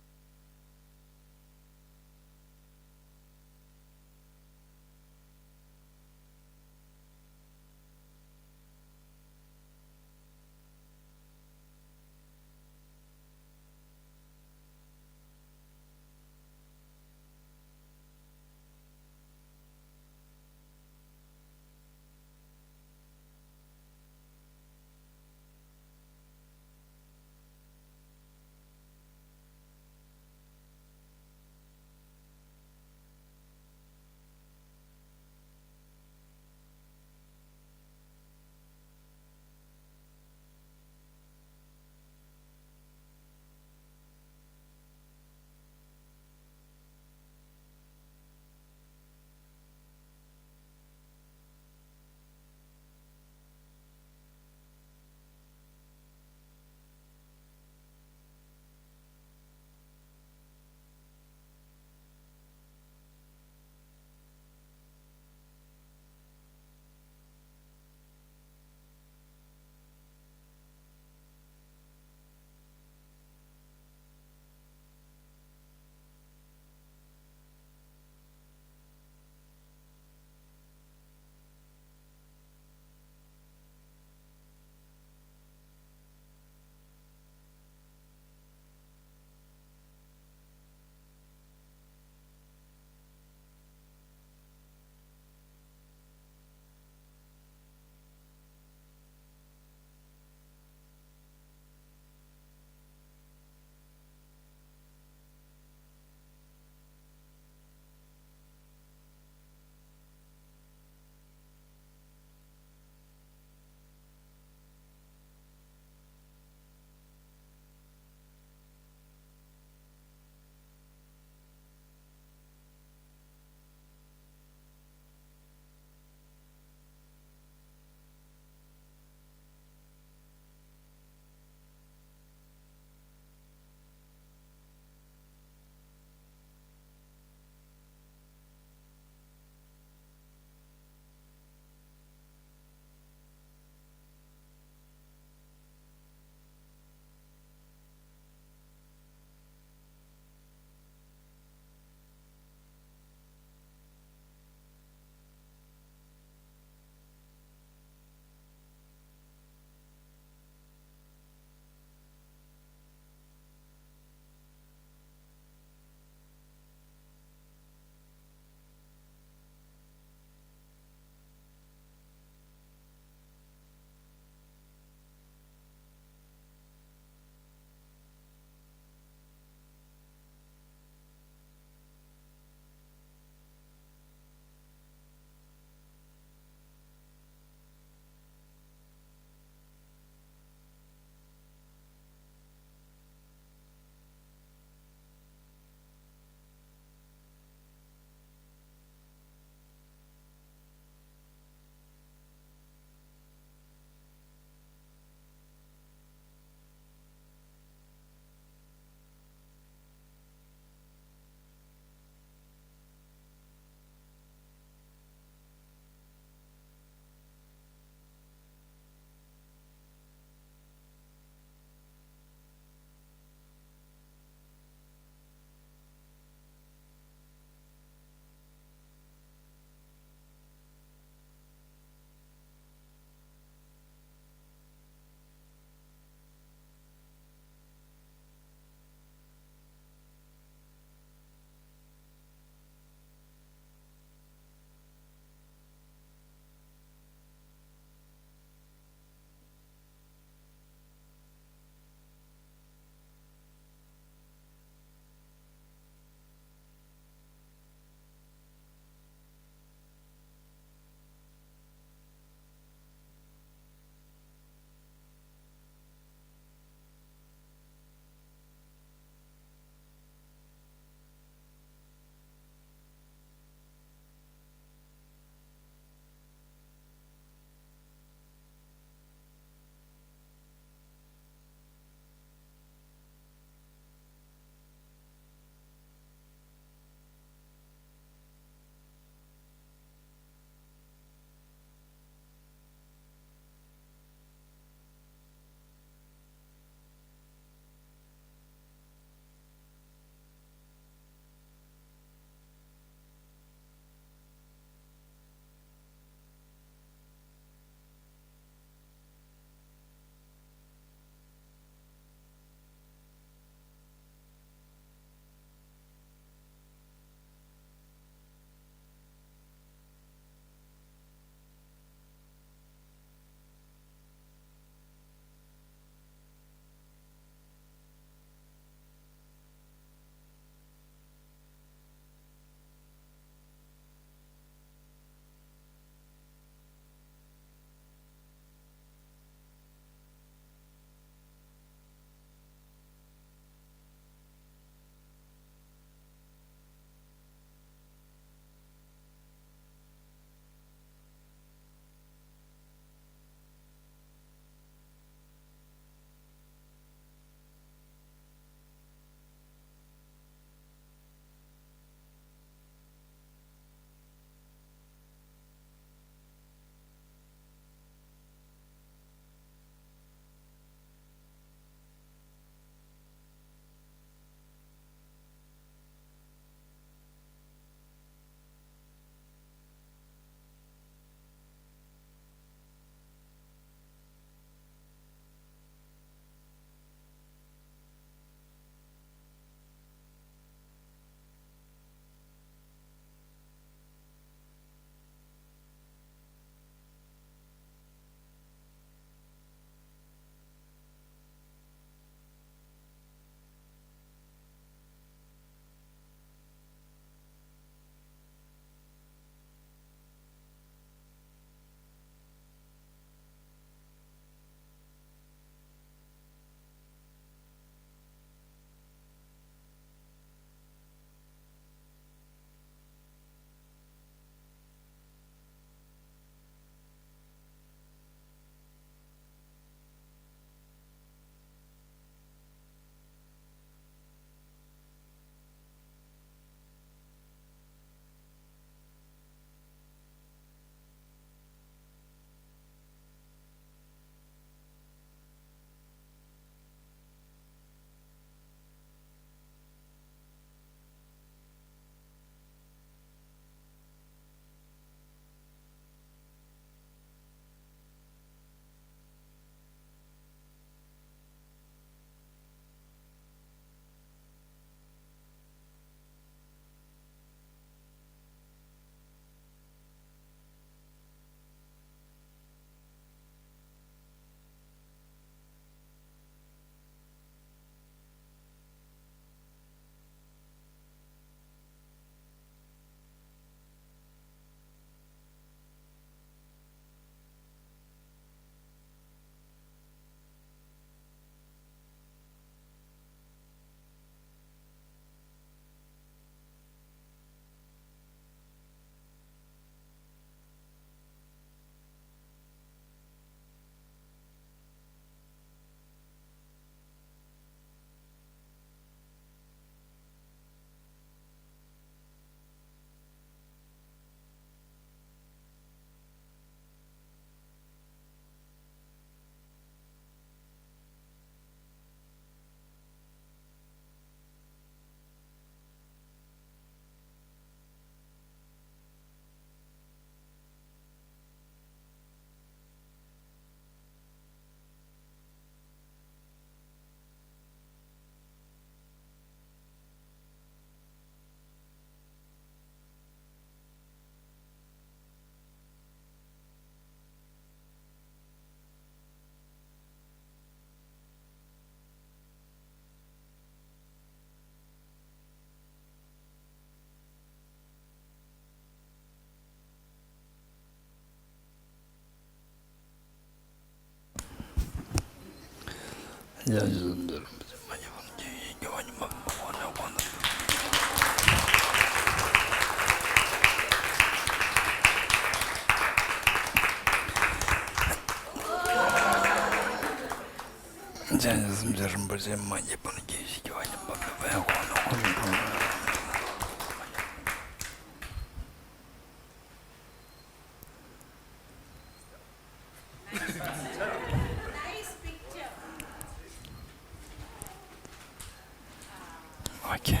Okay.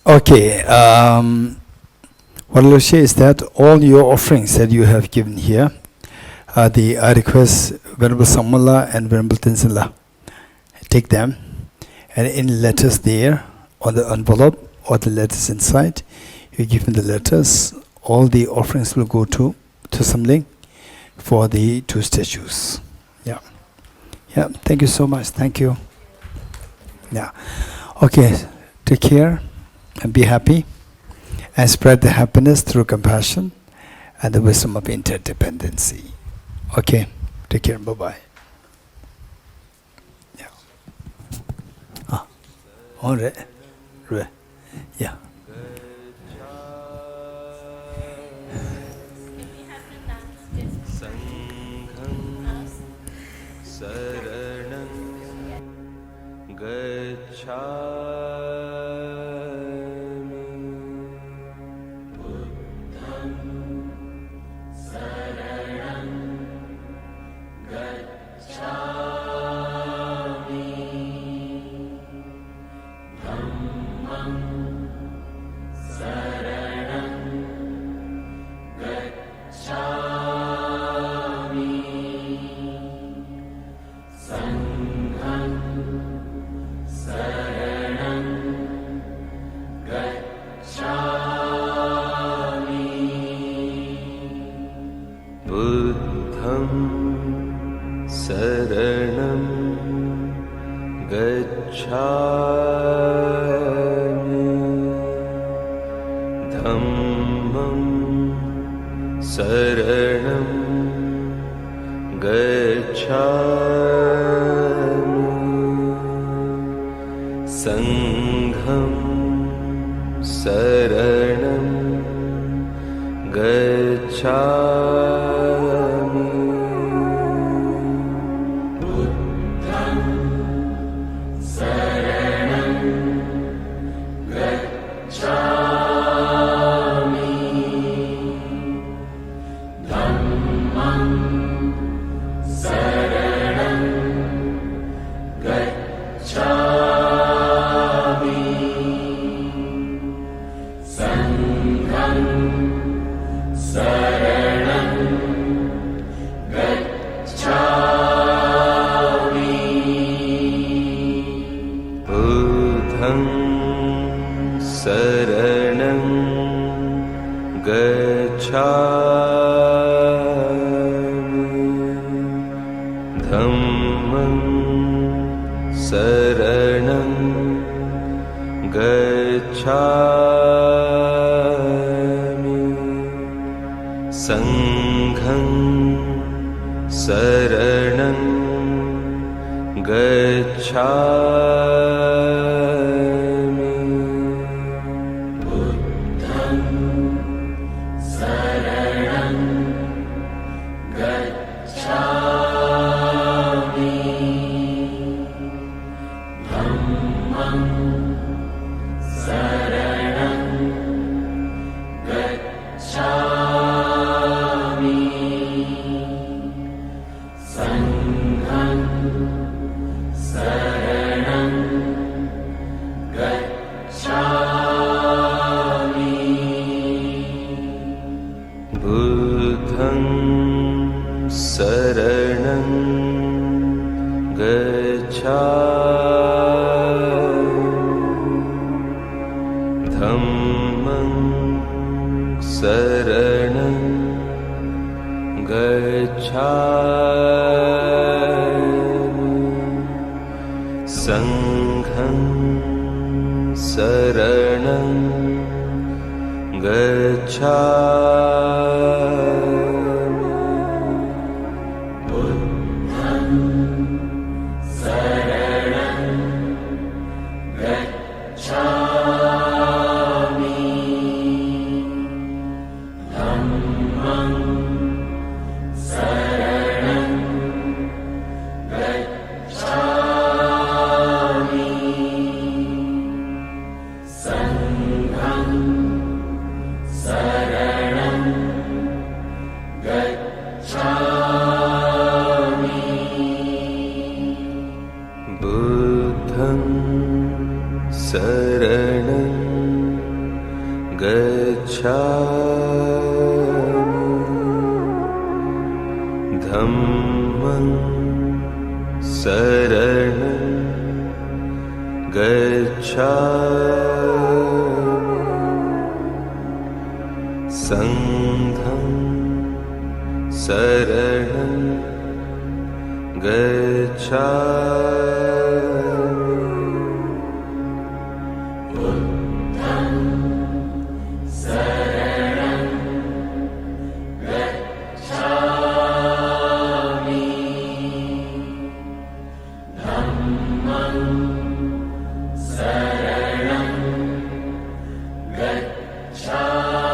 Okay. What I'll say is that all your offerings that you have given here, I request Venerable Samala and Venerable Tenzala, take them, and in letters there on the envelope or the letters inside, you give them the letters. All the offerings will go to Thosamling for the 2 statues. Yeah. Yeah. Thank you so much. Thank you. Yeah. Okay. Take care and be happy, and spread the happiness through compassion and the wisdom of interdependency. Okay. Take care. Bye-bye. Yeah. All right. Yeah. gacchami dhammam saranam gacchami sangham saranam gacchami buddham saranam gacchami dhammam saranam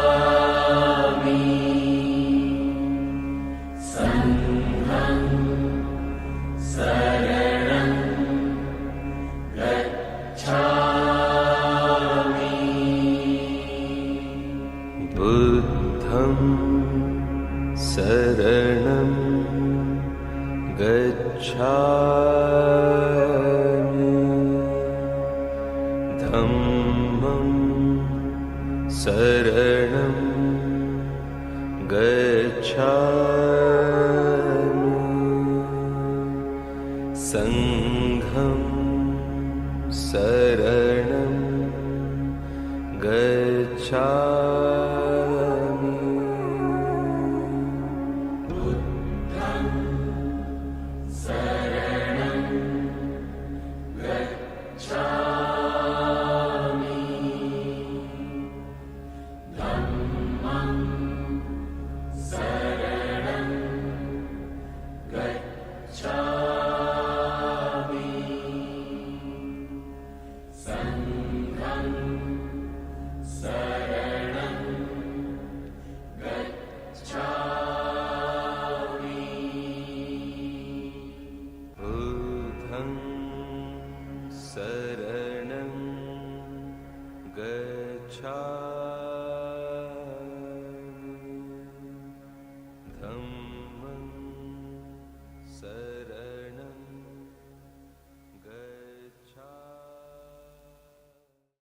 gacchami sangham saranam gacchami buddham saranam gacchami dhammam saranam gacchami sangham saranam gacchami buddham saranam gacchami dhammam saranam gacchami sangham saranam gacchami buddham saranam gacchami